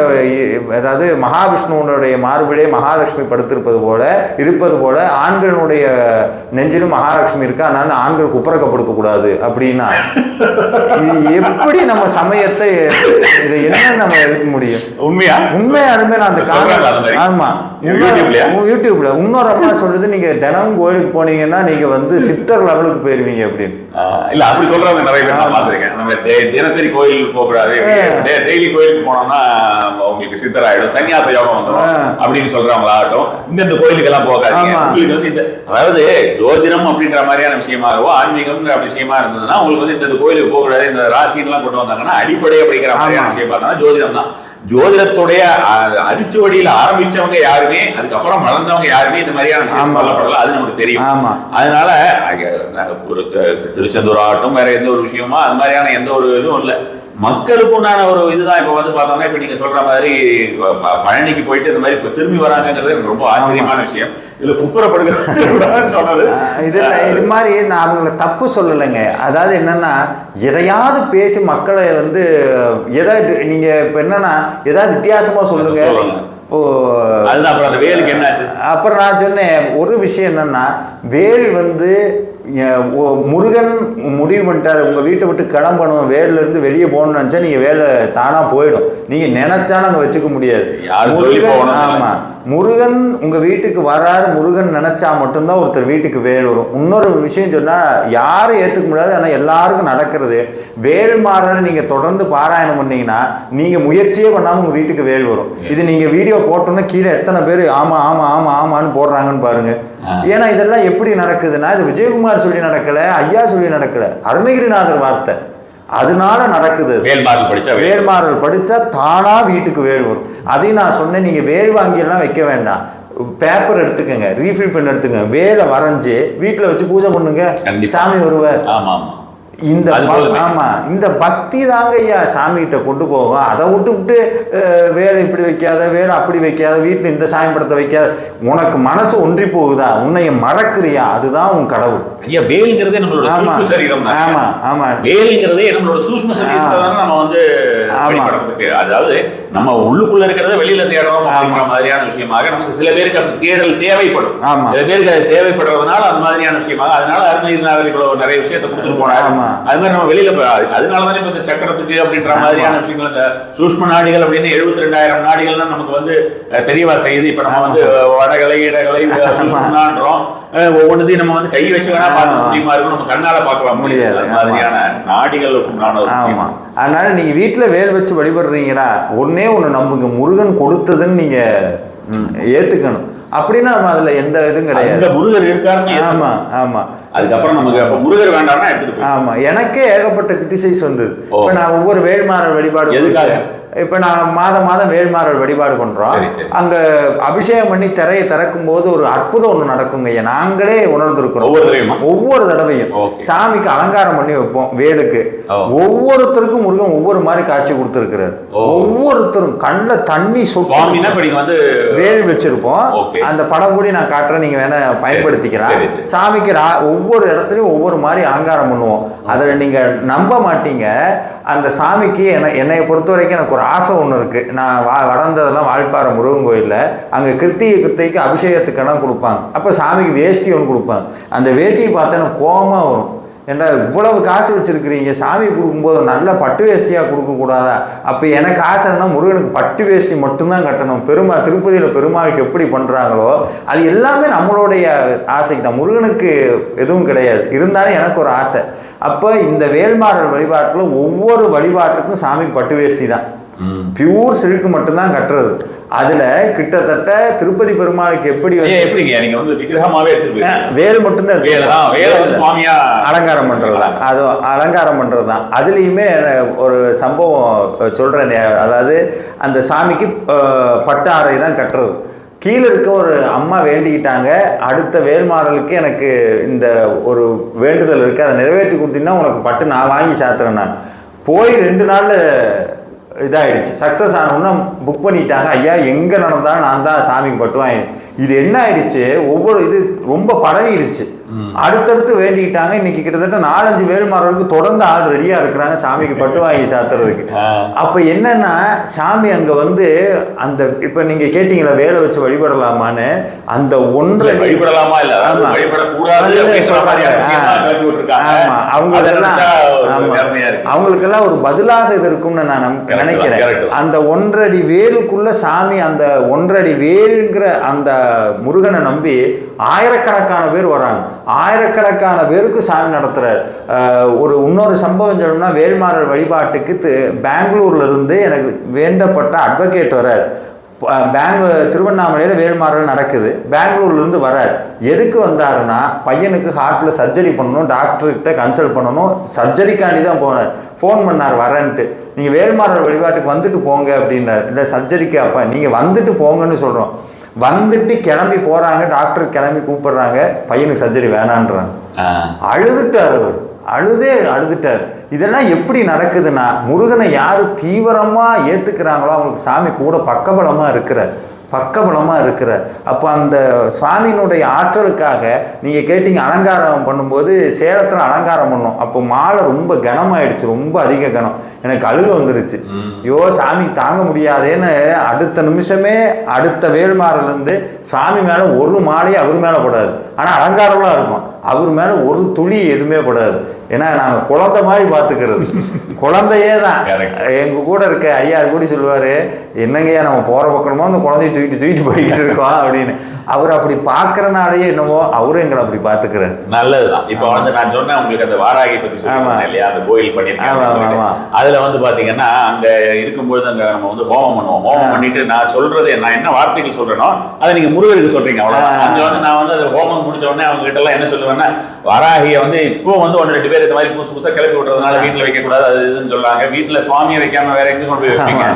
S1: அதாவது மகாவிஷ்ணுவனுடைய மார்பிலே மகாலட்சுமி இருப்பது போல ஆண்களுடைய நெஞ்சிலும் மகாலட்சுமி இருக்கு, அதனால ஆண்கள் குப்புறக்க படுக்க கூடாது அப்படின்னா எப்படி நம்ம சமயத்தை இதை என்ன நம்ம எடுக்க முடியும்? உண்மையாலுமே நான் அந்த காரணம். ஆமா, யூடியூப்ல இன்னொரு அம்மா சொல்றது, நீங்க தினமும் கோயிலுக்கு போனீங்கன்னா நீங்க சித்தர் லெவலுக்கு போயிருவீங்க அப்படின்னு.
S2: இல்ல அப்படி சொல்றவங்க நிறைய பேர் நான் பார்த்திருக்கேன். தினசரி கோயிலுக்கு போகக்கூடாது, டெய்லி கோயிலுக்கு போனோம்னா உங்களுக்கு சித்தராயிடும், சன்னியாச யோகம் வந்துடும் அப்படின்னு சொல்றவங்களாகட்டும், இந்த கோயிலுக்கு எல்லாம் போகாதீங்க. உங்களுக்கு வந்து இந்த அதாவது ஜோதிடம் அப்படின்ற மாதிரியான விஷயமாகவோ ஆன்மீகம் விஷயமா இருந்ததுன்னா உங்களுக்கு வந்து இந்த கோயிலுக்கு போகக்கூடாது, இந்த ராசின்லாம் கொண்டு வந்தாங்கன்னா அடிப்படை அப்படிங்கிற மாதிரியான விஷயம் பார்த்தோம்னா ஜோதிடம் தான். ஜோதிடத்துடைய அரிச்சுவடியில ஆரம்பிச்சவங்க யாருமே அதுக்கப்புறம் வளர்ந்தவங்க யாருமே இந்த மாதிரியான விஷயம் சொல்லப்படல, அது நமக்கு தெரியும். அதனால ஒரு திருச்செந்தூர் ஆகட்டும் வேற எந்த ஒரு விஷயமோ அது மாதிரியான எந்த ஒரு இதுவும் இல்லை. மக்களுக்கு உண்டான ஒரு இதுதான். இப்ப வந்து பார்த்தோம்னா இப்ப நீங்க சொல்ற மாதிரி பழனிக்கு போயிட்டு இந்த மாதிரி இப்ப திரும்பி வராங்கிறது எனக்கு ரொம்ப ஆச்சரியமான விஷயம். இதுல குப்புறப்படுகிற சொன்னது
S1: இது மாதிரி நான் அவங்களை தப்பு சொல்லலைங்க. அதாவது என்னன்னா எதையாவது பேசி மக்களை வந்து எதாவது நீங்க இப்ப என்னன்னா ஏதாவது வித்தியாசமா சொல்லுங்க.
S2: அதுதான் அப்புறம் அந்த வேலுக்கு என்னாச்சு.
S1: அப்புறம் நான் சொன்னேன் ஒரு விஷயம் என்னன்னா வேல் வந்து முருகன் முடிவு பண்ணிட்டாரு உங்க வீட்டை விட்டு கிளம்பணும், வேல்ல இருந்து வெளியே போகணும்னு நினைச்சா நீங்க வேலை தானா போயிடும். நீங்க நினைச்சாலும் அங்க வச்சுக்க முடியாது. ஆமா, முருகன் உங்க வீட்டுக்கு வராரு, முருகன் நினைச்சா மட்டும்தான் ஒருத்தர் வீட்டுக்கு வேல் வரும். இன்னொரு விஷயம் சொன்னா யாரும் ஏத்துக்க முடியாது, ஆனா எல்லாருக்கும் நடக்கிறது. வேல் மாறல நீங்க தொடர்ந்து பாராயணம் பண்ணீங்கன்னா நீங்க முயற்சியே பண்ணாம உங்க வீட்டுக்கு வேல் வரும். இது நீங்க வீடியோ போட்டோம்னா கீழே எத்தனை பேர் ஆமா ஆமா ஆமா ஆமான்னு போடுறாங்கன்னு பாருங்க. ஏன்னா இதெல்லாம் எப்படி நடக்குதுன்னா இது விஜயகுமார் சொல்லி நடக்கல, ஐயா சொல்லி நடக்கல, அருணகிரிநாதர் வார்த்தை. அதனால நடக்குது. வேல்மாறல் படிச்சா தானா வீட்டுக்கு வேல் வரும். அதையும் நான் சொன்னேன், நீங்க வேல் வாங்கியெல்லாம் வைக்க வேண்டாம், பேப்பர் எடுத்துக்கங்க, ரீஃபில் பென் எடுத்துக்கங்க, வேலை வரைஞ்சு வீட்டுல வச்சு பூஜை பண்ணுங்க, சாமி வருவார். இந்த ஆமா இந்த பக்தி தாங்க ஐயா சாமி கிட்ட கொண்டு போகும். அதை விட்டு வேலை இப்படி வைக்காத, வேலை அப்படி வைக்காத, வீட்டுல இந்த சாமி படத்தை வைக்காத, உனக்கு மனசு ஒன்றி போகுதா, உன்னைய மறக்குறியா, அதுதான் உன் கடவுள்.
S2: ஐயா வேலுங்கிறதே நம்மளோட சூக்ஷ்ம சரீரம் தான். ஆமா ஆமா, வேலுங்கிறதே நம்மளோட சூக்ஷ்ம சரீரத்தை தான் நம்ம வந்து வெளிப்படுறதுக்கு, அதாவது நம்ம உள்ளுக்குள்ள இருக்கிறத வெளியில தேடுறோம் அப்படிங்கிற மாதிரியான விஷயமாக நமக்கு சில பேருக்கு அந்த தேடல் தேவைப்படும். சில பேருக்கு அது தேவைப்படுறதுனால அந்த மாதிரியான விஷயமாக, அதனால அருணகிரிநாதர் இவ்வளவு நிறைய விஷயத்தை கொடுத்துட்டு போனாங்க. அது மாதிரி நம்ம வெளியில அதனாலதானே இப்ப இந்த சக்கரத்துக்கு அப்படின்ற மாதிரியான விஷயங்கள், இந்த சூஷ்ம நாடிகள் அப்படின்னு 72,000 நாடிகள்லாம் நமக்கு வந்து தெரியவா செய்யுது. இப்ப நம்ம வந்து வடகலை இடகலை சூஷ்மன்றோம், ஒவ்வொன்றையும் நம்ம வந்து கை வச்சு வேணா பார்க்க முடியுமா இருக்கும், நம்ம கண்ணால பார்க்கலாம் முடியாது. மாதிரியான நாடிகள் உண்டான.
S1: அதனால நீங்க வீட்டுல வேல் வச்சு வழிபடுறீங்களா, ஒன்னே ஒண்ணு நம்புங்க, முருகன் கொடுத்ததுன்னு நீங்க ஏத்துக்கணும். அப்படின்னா நம்ம அதுல எந்த இதுவும் கிடையாது.
S2: முருகர் இருக்காருன்னு.
S1: ஆமா ஆமா,
S2: அதுக்கப்புறம் நமக்கு அப்ப முருகர் வேண்டாம்னா எடுத்துட்டு.
S1: ஆமா, எனக்கே ஏகப்பட்ட கிரிட்டிசைஸ் வந்தது. இப்ப நான் ஒவ்வொரு வேல்மாறல் வழிபாடு
S2: எதுக்காக
S1: இப்ப நான் மாதம் வேல்மாறல் வழிபாடு பண்றோம். அங்க அபிஷேகம் பண்ணி திரையை திறக்கும் போது ஒரு அற்புதம் ஒண்ணு நடக்குங்க. நாங்களே உணர்ந்திருக்கிறோம். ஒவ்வொரு தடவையும் சாமிக்கு அலங்காரம் பண்ணி வைப்போம். வேலுக்கு ஒவ்வொருத்தருக்கும் முருகன் ஒவ்வொரு மாதிரி காட்சி கொடுத்திருக்கிறார். ஒவ்வொருத்தரும் கண்ணுல தண்ணி
S2: வந்து
S1: வேல் வச்சிருப்போம். அந்த படம் கூட நான் காட்டுறேன், நீங்க வேணா பயன்படுத்திக்கிறேன். சாமிக்கு ஒவ்வொரு இடத்துலயும் ஒவ்வொரு மாதிரி அலங்காரம் பண்ணுவோம். அதுல நீங்க நம்ப மாட்டீங்க, அந்த சாமிக்கு என்னைய பொறுத்த வரைக்கும் எனக்கு ஒரு ஆசை ஒன்று இருக்கு. நான் வளர்ந்ததெல்லாம் வால்பாறை முருகன் கோயில்ல, அங்க கிருத்திகைக்கு அபிஷேகத்துக்கெல்லாம் கொடுப்பாங்க. அப்ப சாமிக்கு வேஷ்டி ஒன்று கொடுப்பாங்க. அந்த வேட்டியை பார்த்தா எனக்கு கோபமா வரும். ஏன்னா இவ்வளவு காசு வச்சிருக்கிறீங்க, சாமி கொடுக்கும்போது நல்ல பட்டு வேஷ்டியாக கொடுக்கக்கூடாதா? அப்போ எனக்கு ஆசைன்னா முருகனுக்கு பட்டு வேஷ்டி மட்டும்தான் கட்டணும். திருப்பதியில் பெருமாளுக்கு எப்படி பண்ணுறாங்களோ அது எல்லாமே நம்மளுடைய ஆசைக்கு தான், முருகனுக்கு எதுவும் கிடையாது. இருந்தாலும் எனக்கு ஒரு ஆசை. அப்போ இந்த வேல்மாறல் வழிபாட்டில் ஒவ்வொரு வழிபாட்டுக்கும் சாமிக்கு பட்டு வேஷ்டி தான், பியூர் சில்க் மட்டும்தான் கட்டுறது. அதுல கிட்டத்தட்ட திருப்பதி பெருமாளுக்கு எப்படி
S2: நீங்க வந்து விக்கிரகமாவே
S1: வேல் மட்டும்தான் சுவாமியா அலங்காரம் பண்றதுதான், அது அலங்காரம் பண்றதுதான். அதுலயுமே ஒரு சம்பவம் சொல்றேன். அதாவது அந்த சாமிக்கு பட்டு ஆடை தான் கட்டுறது. கீழே இருக்க ஒரு அம்மா வேண்டிக்கிட்டாங்க, அடுத்த வேல்மாறலுக்கு எனக்கு இந்த ஒரு வேண்டுதல் இருக்கு, அதை நிறைவேற்றி கொடுத்தீங்கன்னா உனக்கு பட்டு நான் வாங்கி சாத்துறேன்னா. போய் 2 நாள்ல இதாகிடுச்சு, சக்ஸஸ் ஆனோன்னா புக் பண்ணிட்டாங்க. ஐயா எங்கே நடந்தாலும் நான் தான் சாமிக்கு பட்டுவாங்க. இது என்ன ஆயிடுச்சு, ஒவ்வொரு இது ரொம்ப பரவிடுச்சு. அடுத்தடுத்து வேண்டிக்கிட்டாங்க. இன்னைக்கு கிட்டத்தட்ட 4-5 வேல்மாறலுக்கு தொடர்ந்து ஆள் ரெடியா இருக்கிறாங்க சாமிக்கு பட்டு வாங்கி சாத்துறதுக்கு. அப்ப என்னன்னா சாமி அங்க வந்து அந்த இப்ப நீங்க கேட்டீங்களா வேலை வச்சு வழிபடலாமான்னு, அந்த ஒன்றை
S2: வழிபடலாமா இல்ல
S1: அவங்களுக்கெல்லாம் ஒரு பதிலாக இது இருக்கும்னு நான் நினைக்கிறேன். அந்த 1.5 அடி வேலுக்குள்ள சாமி, அந்த 1.5 அடி வேலுங்கிற அந்த முருகனை நம்பி ஆயிரக்கணக்கான பேர் வராங்க. ஆயிரக்கணக்கான பேருக்கு சாமி நடத்துகிறார். ஒரு இன்னொரு சம்பவம் சொல்லணும்னா, வேல்மாறல் வழிபாட்டுக்கு பெங்களூர்ல இருந்து எனக்கு வேண்டப்பட்ட அட்வொகேட் வரார். திருவண்ணாமலையில் வேல்மாறல் நடக்குது, பெங்களூர்லேருந்து வரார். எதுக்கு வந்தாருன்னா, பையனுக்கு ஹார்ட்டில் சர்ஜரி பண்ணணும், டாக்டர்கிட்ட கன்சல்ட் பண்ணணும், சர்ஜரிக்காண்டி தான் போனார். ஃபோன் பண்ணார் வரேன்ட்டு. நீங்கள் வேல்மாறல் வழிபாட்டுக்கு வந்துட்டு போங்க அப்படின்னார். இல்லை சர்ஜரிக்கு அப்போ நீங்கள் வந்துட்டு போங்கன்னு சொல்கிறோம். வந்துட்டு கிளம்பி போகிறாங்க, டாக்டர் கிளம்பி கூப்பிடுறாங்க, பையனுக்கு சர்ஜரி வேணான்றாங்க. அழுதுட்டார் அவர், அழுதுட்டார். இதெல்லாம் எப்படி நடக்குதுன்னா, முருகனை யார் தீவிரமாக ஏற்றுக்கிறாங்களோ அவங்களுக்கு சாமி கூட பக்கபலமாக இருக்கிறார். அப்போ அந்த சுவாமியினுடைய ஆற்றலுக்காக நீங்கள் கேட்டீங்க, அலங்காரம் பண்ணும்போது சேலத்தில் அலங்காரம் பண்ணோம். அப்போ மாலை ரொம்ப கனமாயிடுச்சு, ரொம்ப அதிக கனம். எனக்கு அழுக வந்துருச்சு. ஐயோ சாமி தாங்க முடியாதேன்னு அடுத்த நிமிஷமே அடுத்த வேல்மாறலேருந்து சாமி மேலே ஒரு மாலையே அவர் மேலே படாது, ஆனால் அலங்காரம்லாம் இருக்கும். அவர் மேலே ஒரு துளி எதுவுமே படாது. ஏன்னா நாங்கள் குழந்தை மாதிரி பார்த்துக்கிறது, குழந்தையே தான். எங்கள் கூட இருக்க ஐயார் கூட சொல்லுவார், என்னங்கய்யா நம்ம போகிற பக்கமோ அந்த குழந்தைய தூக்கிட்டு போய்கிட்டு இருக்கோம் அப்படின்னு. அவர் அப்படி பார்க்கறனாலேயே என்னவோ அவரும் எங்களை அப்படி பார்த்துக்கிறார்.
S2: நல்லதுதான். இப்போ வந்து நான் சொன்னேன் உங்களுக்கு அந்த வாராகி பற்றி சொன்னேன் இல்லையா, அந்த கோயில் பண்ணியிருக்காங்க. அதுல வந்து பாத்தீங்கன்னா அங்க இருக்கும்போது அங்க நம்ம வந்து ஹோமம் பண்ணுவோம். ஹோமம் பண்ணிட்டு நான் சொல்றது, நான் என்ன வார்த்தைகள் சொல்றேனோ அதை நீங்க முருகருக்கு சொல்றீங்க, அவ்வளவுதான். அங்க வந்து நான் வந்து அந்த ஹோமம் முடிச்ச உடனே அவங்க கிட்ட எல்லாம் என்ன சொல்லுவேன்னா, வாராகிய வந்து இப்போ வந்து 1-2 பேர் இந்த மாதிரி புதுசா கிளப்பி விட்டுறதுனால வீட்டுல வைக்க கூடாது அது இதுன்னு சொல்றாங்க. வீட்டுல சுவாமியை வைக்காம வேற எங்க கொண்டு போய் வைப்பீங்க?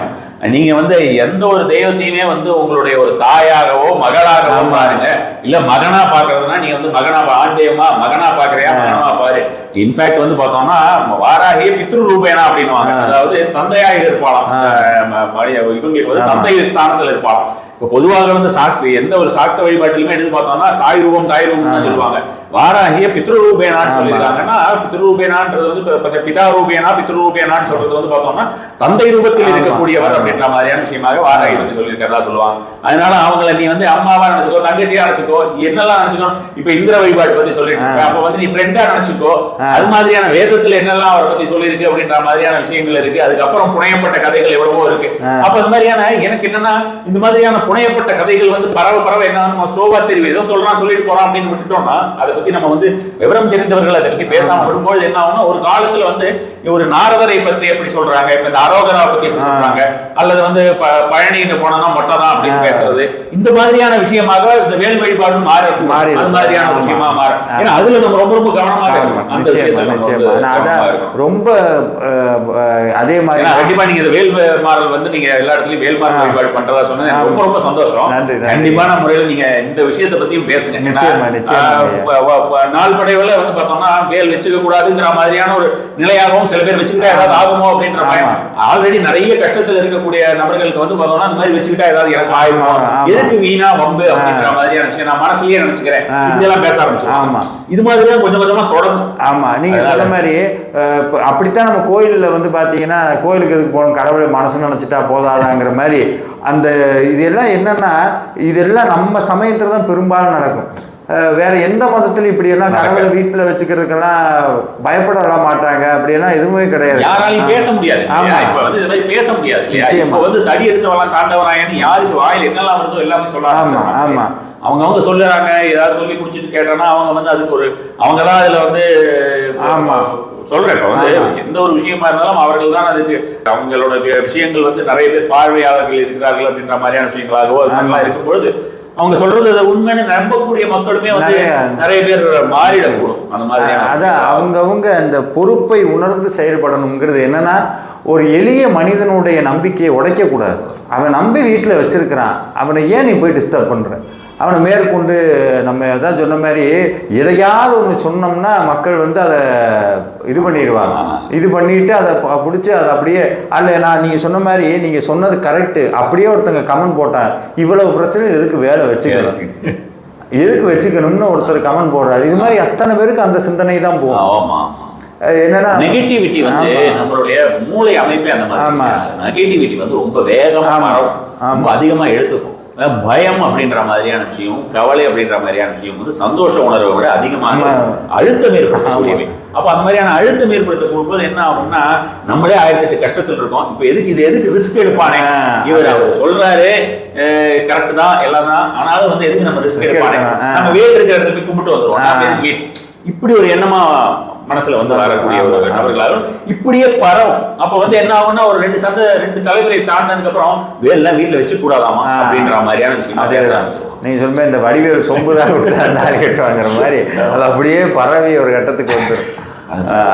S2: நீங்க வந்து எந்த ஒரு தெய்வத்தையுமே வந்து உங்களுடைய ஒரு தாயாகவோ மகளாகவோ பாருங்க. இல்ல மகனா பாக்குறதுனா நீங்க வந்து மகனா ஆண் தெய்வமா மகனா பாக்குறியா, மகனா பாரு. இன்ஃபேக்ட் வந்து பார்த்தோம்னா வாராகிய பித்ரு ரூபேனா அப்படின்னுவாங்க. அதாவது தந்தையாக இருப்பாளாம், இவங்களுக்கு வந்து தந்தை ஸ்தானத்துல இருப்பாளாம். இப்போ பொதுவாக வந்து எந்த ஒரு சாக்த வழிபாட்டிலுமே எடுத்து பார்த்தோம்னா தாய் ரூபம் தான் சொல்லுவாங்க. வாராகிய பித்ருரூபேனான்னு சொல்லியிருக்காங்கன்னா, பித்ருரூபேனான்றது வந்து பிதா ரூபேனா பித்ருரூபேனான்னு சொல்றது வந்து பார்த்தோம்னா தந்தை ரூபத்தில் இருக்கக்கூடியவர் அப்படின்ற மாதிரியான விஷயமாக வாராகி பற்றி சொல்லியிருக்கிறதா சொல்லுவாங்க. அதனால அவங்களை நீ வந்து அம்மாவா நினைச்சுக்கோ, தங்கச்சியா நினைச்சுக்கோ, என்னெல்லாம் நினைச்சுக்கோ. இப்ப இந்திர வழிபாடு பத்தி சொல்லிட்டு அப்ப வந்து நீ ஃப்ரெண்டா நினைச்சுக்கோ. அது மாதிரியான வேதத்துல என்னெல்லாம் அவரை பத்தி சொல்லியிருக்கு அப்படின்ற மாதிரியான விஷயங்கள் இருக்கு. அதுக்கப்புறம் புனையப்பட்ட கதைகள் எவ்வளவோ இருக்கு. அப்ப இந்த மாதிரியான எனக்கு என்னன்னா, இந்த மாதிரியான புனையப்பட்ட கதைகள் வந்து பரவ என்ன நம்ம சோபா சரி ஏதோ சொல்றான் சொல்லிட்டு போறான் அப்படின்னு விட்டுட்டோம்னா, அதை பத்தி நம்ம வந்து விவரம் தெரிந்தவர்கள் அதை பத்தி பேசாம விடும்போது என்ன ஆகும்னா, ஒரு காலத்துல வந்து ஒரு நாரதரை பற்றி எப்படி சொல்றாங்க, இப்ப இந்த அரோகராவை பத்தி எப்படி சொல்றாங்க, அல்லது வந்து பழனின்னு போனா மொட்டை தான் அப்படின்னு பேசுறது, இந்த மாதிரியான விஷயமாக இந்த வேல் வழிபாடு மாறி அது மாதிரியான விஷயமா மாறும். ஏன்னா அதுல நம்ம ரொம்ப ரொம்ப கவனமாக ரொம்ப அதே மாதிரி கண்டிப்பா நீங்க இந்த வேல் மாறல் வந்து நீங்க எல்லா இடத்துலயும் வேல் மாறல் வழிபாடு பண்றதா சொன்னது ரொம்ப ரொம்ப சந்தோஷம். கண்டிப்பான முறையில் நீங்க இந்த விஷயத்தை பத்தியும் பேசுங்க. நாள் படைவுல வந்து பார்த்தோம்னா வேல் வச்சுக்க கூடாதுங்கிற மாதிரியான ஒரு நிலையாகவும் சில பேர் வச்சுக்கிட்டா ஏதாவது ஆகுமோ அப்படின்ற பயம். ஆல்ரெடி நிறைய கஷ்டத்துல இருக்கக்கூடிய நபர்களுக்கு வந்து பார்த்தோம்னா அந்த மாதிரி வச்சுக்கிட்டா ஏதாவது எனக்கு ஆகுமோ, எதுக்கு வீணா வம்பு அப்படின்ற மாதிரியான விஷயம் நான் மனசுலயே நினைச்சுக்கிறேன். இதெல்லாம் பேச ஆரம்பிச்சோம். ஆமா, இது மாதிரிதான் கொஞ்சம் கொஞ்சமா தொடரும். ஆமா, நீங்க சொன்ன மாதிரி அப்படித்தான் நம்ம கோயில்ல வந்து பாத்தீங்கன்னா, கோயிலுக்கு போனோம் கடவுளை மனசு நினைச்சிட்டா போதாதாங்கிற மாதிரி அந்த இதெல்லாம் என்னன்னா, இதெல்லாம் நம்ம சமயத்துல தான் பெரும்பாலும் நடக்கும். வேற எந்த மதத்திலும் இப்படி எல்லாம் கடவுளை வீட்டுல வச்சுக்கிறதுக்கெல்லாம் பயப்படலாம் மாட்டாங்க. அப்படியெல்லாம் எதுவுமே கிடையாது. யாராலையும் பேச முடியாது. இப்ப வந்து இந்த மாதிரி பேச முடியாது. இப்ப வந்து தடி எடுத்தவெல்லாம் தாண்டவராயன்னு யாருக்கு வாயில் என்னெல்லாம் வருதோ எல்லாமே சொல்றாங்க. ஆமா ஆமா, அவங்க சொல்லுறாங்க. ஏதாவது சொல்லி குடிச்சிட்டு கேட்டோம்னா அவங்க வந்து அதுக்கு ஒரு அவங்கதான் அதுல வந்து ஆமா சொல்றேன். இப்ப வந்து எந்த ஒரு விஷயமா இருந்தாலும் அவர்கள் தான் அதுக்கு அவங்களோட விஷயங்கள் வந்து நிறைய பேர் பார்வையாளர்கள் இருக்கிறார்கள் அப்படின்ற மாதிரியான விஷயங்களாகவோ அதெல்லாம் இருக்கும்பொழுது அவங்க சொல்றது உண்மைன்னு நம்பக்கூடிய மக்களுமே வந்து நிறைய பேர் மாறிடக்கூடும். அந்த மாதிரி அதான் அவங்கவுங்க அந்த பொறுப்பை உணர்ந்து செயல்படணுங்கிறது என்னன்னா, ஒரு எளிய மனிதனுடைய நம்பிக்கையை உடைக்கக்கூடாது. அவன் நம்பி வீட்டில் வச்சிருக்கிறான், அவனை ஏன் நீ போய் டிஸ்டர்ப் பண்ற? அவனை மேற்கொண்டு நம்ம அதான் சொன்ன மாதிரி எதையாவது ஒன்று சொன்னோம்னா மக்கள் வந்து அதை இது பண்ணிடுவாங்க. இது பண்ணிட்டு அதை பிடிச்சி அதை அப்படியே அல்ல நீங்கள் சொன்ன மாதிரி நீங்கள் சொன்னது கரெக்டு அப்படியே ஒருத்தங்க கமெண்ட் போட்டாங்க, இவ்வளவு பிரச்சனை எதுக்கு வேலை வச்சுக்கணும், எதுக்கு வச்சுக்கணும்னு ஒருத்தர் கமெண்ட் போடுறாரு. இது மாதிரி அத்தனை பேருக்கு அந்த சிந்தனை தான் போகும். என்னன்னா நெகட்டிவிட்டி வந்து நம்மளுடைய மூளை அமைப்பே அந்த மாதிரி. நெகட்டிவிட்டி வந்து ரொம்ப வேகமா ரொம்ப அதிகமா எடுத்துக்கும். பயம் அப்படின்ற மாதிரியான விஷயம், கவலை அப்படின்ற மாதிரியான விஷயம் வந்து சந்தோஷ உணர்வை விட அதிகமாக அழுத்தம் ஏற்படுத்தக்கூடியவை. அப்போ அந்த மாதிரியான அழுத்தம் ஏற்படுத்த போகும்போது என்ன ஆகும்னா நம்மளே 1008 கஷ்டத்தில் இருக்கோம். இப்போ எதுக்கு ரிஸ்க் எடுப்பானே, இவர் அவர் சொல்றாரு கரெக்ட் தான் எல்லாம் தான், ஆனாலும் வந்து எதுக்கு நம்ம ரிஸ்க் எடுப்பானே, நம்ம வேல் இருக்கிற இடத்துல போய் கும்பிட்டு வந்துருவோம். இப்படி ஒரு எண்ணமா மனசுல வந்து வரக்கூடிய ஒரு நபர்களாலும் இப்படியே பரவும். அப்ப வந்து என்ன ஆகும்னா ஒரு 2 தலைவரை தாண்டினதுக்கு அப்புறம் வேல்லாம் வீட்டுல வச்சு கூடாதாமா அப்படின்ற மாதிரியான விஷயம். அதே
S1: நீங்க சொல்லுமே இந்த வடிவேல் சொம்பு தான் நாலு கட்டுவாங்கிற மாதிரி அது அப்படியே பரவி ஒரு கட்டத்துக்கு வந்துடும்.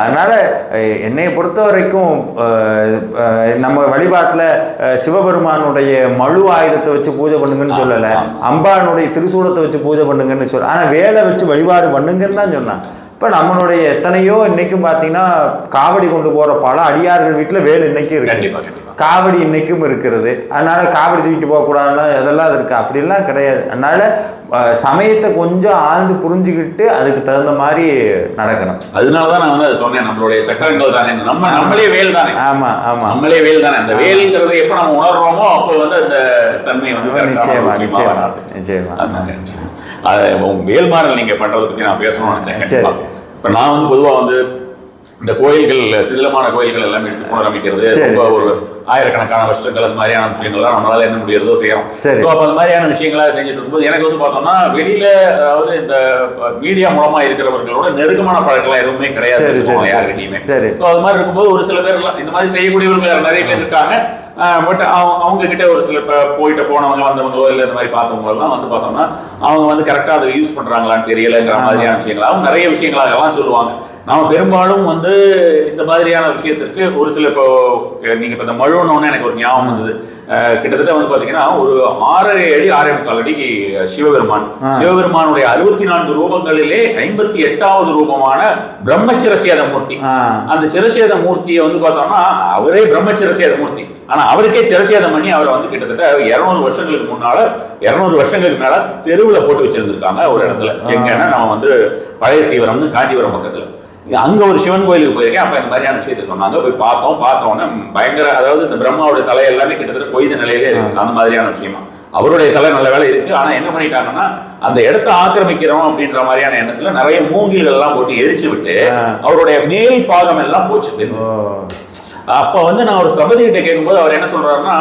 S1: அதனால என்னை பொறுத்த வரைக்கும் நம்ம வழிபாட்டில் சிவபெருமானுடைய மழு ஆயுதத்தை வச்சு பூஜை பண்ணுங்கன்னு சொல்லலை, அம்பானுடைய திருசூலத்தை வச்சு பூஜை பண்ணுங்கன்னு சொல்ல, ஆனால் வேலை வச்சு வழிபாடு பண்ணுங்கன்னு தான் சொன்னாங்க. இப்போ நம்மளுடைய எத்தனையோ இன்னைக்கும் பார்த்தீங்கன்னா காவடி கொண்டு போகிற பல அடியார்கள் வீட்டில் வேலை இன்னைக்கும் இருக்கு, காவடி இன்னைக்கும் இருக்கிறது. அதனால காவடி தூக்கிட்டு போகக்கூடாதுன்னா அதெல்லாம் இருக்கு, அப்படிலாம் கிடையாது. அதனால சமயத்தை கொஞ்சம் ஆழ்ந்து புரிஞ்சுக்கிட்டு அதுக்கு தகுந்த மாதிரி நடக்கணும்.
S2: அதனாலதான் நான் வந்து சொன்னேன், நம்மளுடைய சக்கரங்கள் தானே, நம்மளே வேல் தானே.
S1: ஆமா ஆமா,
S2: நம்மளே வேல் தானே. அந்த வேல்ங்கிறத எப்ப நம்ம உணர்றோமோ அப்போ வந்து அந்த தன்மை வந்து
S1: நிச்சயமா நிச்சயமா நிச்சயமா.
S2: வேல்மாறல் நீங்க பண்றதை பத்தி நான் பேசணும்னு நினைச்சேன். இப்ப நான் வந்து பொதுவா வந்து இந்த கோயில்கள், சிதிலமான கோயில்கள் எல்லாமே எடுத்து புனரமைக்கிறது, ஒரு ஆயிரக்கணக்கான வருஷங்கள் அந்த மாதிரியான விஷயங்கள்லாம் நம்மளால என்ன முடியறதோ செய்யறோம். அப்ப அந்த மாதிரியான விஷயங்களா செஞ்சுட்டு இருக்கும்போது எனக்கு வந்து பார்த்தோம்னா வெளியில, அதாவது இந்த மீடியா மூலமா இருக்கிறவர்களோட நெருக்கமான பழக்கம் எதுவுமே கிடையாது யாருக்கிட்டையுமே. அது மாதிரி இருக்கும்போது ஒரு சில பேர் இந்த மாதிரி செய்யக்கூடியவர்கள் நிறைய பேர் இருக்காங்க. பட் அவங்க கிட்ட ஒரு சில போனவங்க வந்தவங்களோ இல்லை இந்த மாதிரி பார்த்தவங்களெல்லாம் வந்து பார்த்தோம்னா அவங்க வந்து கரெக்டாக அதை யூஸ் பண்றாங்களான்னு தெரியலைங்கிற மாதிரியான விஷயங்களாகவும் நிறைய விஷயங்களாகலாம் சொல்லுவாங்க. நாம பெரும்பாலும் வந்து இந்த மாதிரியான விஷயத்திற்கு ஒரு சில, இப்போ நீங்க இப்போ இந்த மழுவனோன்னு எனக்கு ஒரு ஞாபகம் வந்தது. கிட்டத்தட்ட வந்து பாத்தீங்கன்னா ஒரு 6.5 அடி 6.25 அடி சிவபெருமானுடைய 64 ரூபங்களிலே 58வது ரூபமான பிரம்மச்சிரச்சேத மூர்த்தி. அந்த சிரச்சேத மூர்த்தியை வந்து பார்த்தோம்னா அவரே பிரம்மச்சிரச்சேத மூர்த்தி, ஆனா அவருக்கே சிரச்சேதம் பண்ணி அவரை வந்து கிட்டத்தட்ட 200 வருஷங்களுக்கு முன்னால 200 வருஷங்களுக்கு மேல தெருவில் போட்டு வச்சிருந்திருக்காங்க ஒரு இடத்துல. எங்கன்னா நம்ம வந்து பழைய சீவரம்னு காஞ்சிபுரம் பக்கத்துல அங்க ஒரு சிவன் கோயிலுக்கு போயிருக்கேன். அப்ப இந்த மாதிரியான விஷயத்தை சொன்னாங்க, போய் பார்த்தோன்னே பயங்கர, அதாவது இந்த பிரம்மாவுடைய தலை எல்லாமே கிட்டத்தட்ட கொய்த நிலையிலே இருக்கு. அந்த மாதிரியான விஷயமா அவருடைய தலை நல்ல வேலை இருக்கு. ஆனா என்ன பண்ணிட்டாங்கன்னா அந்த இடத்தை ஆக்கிரமிக்கிறோம் அப்படின்ற மாதிரியான எண்ணத்துல நிறைய மூங்கில்கள் எல்லாம் போட்டு எரிச்சு விட்டு அவருடைய மேல் பாகம் எல்லாம் போச்சு. அப்ப வந்து நான் ஒரு தபதி கிட்ட கேட்கும்போது அவர் என்ன சொல்றாருன்னா,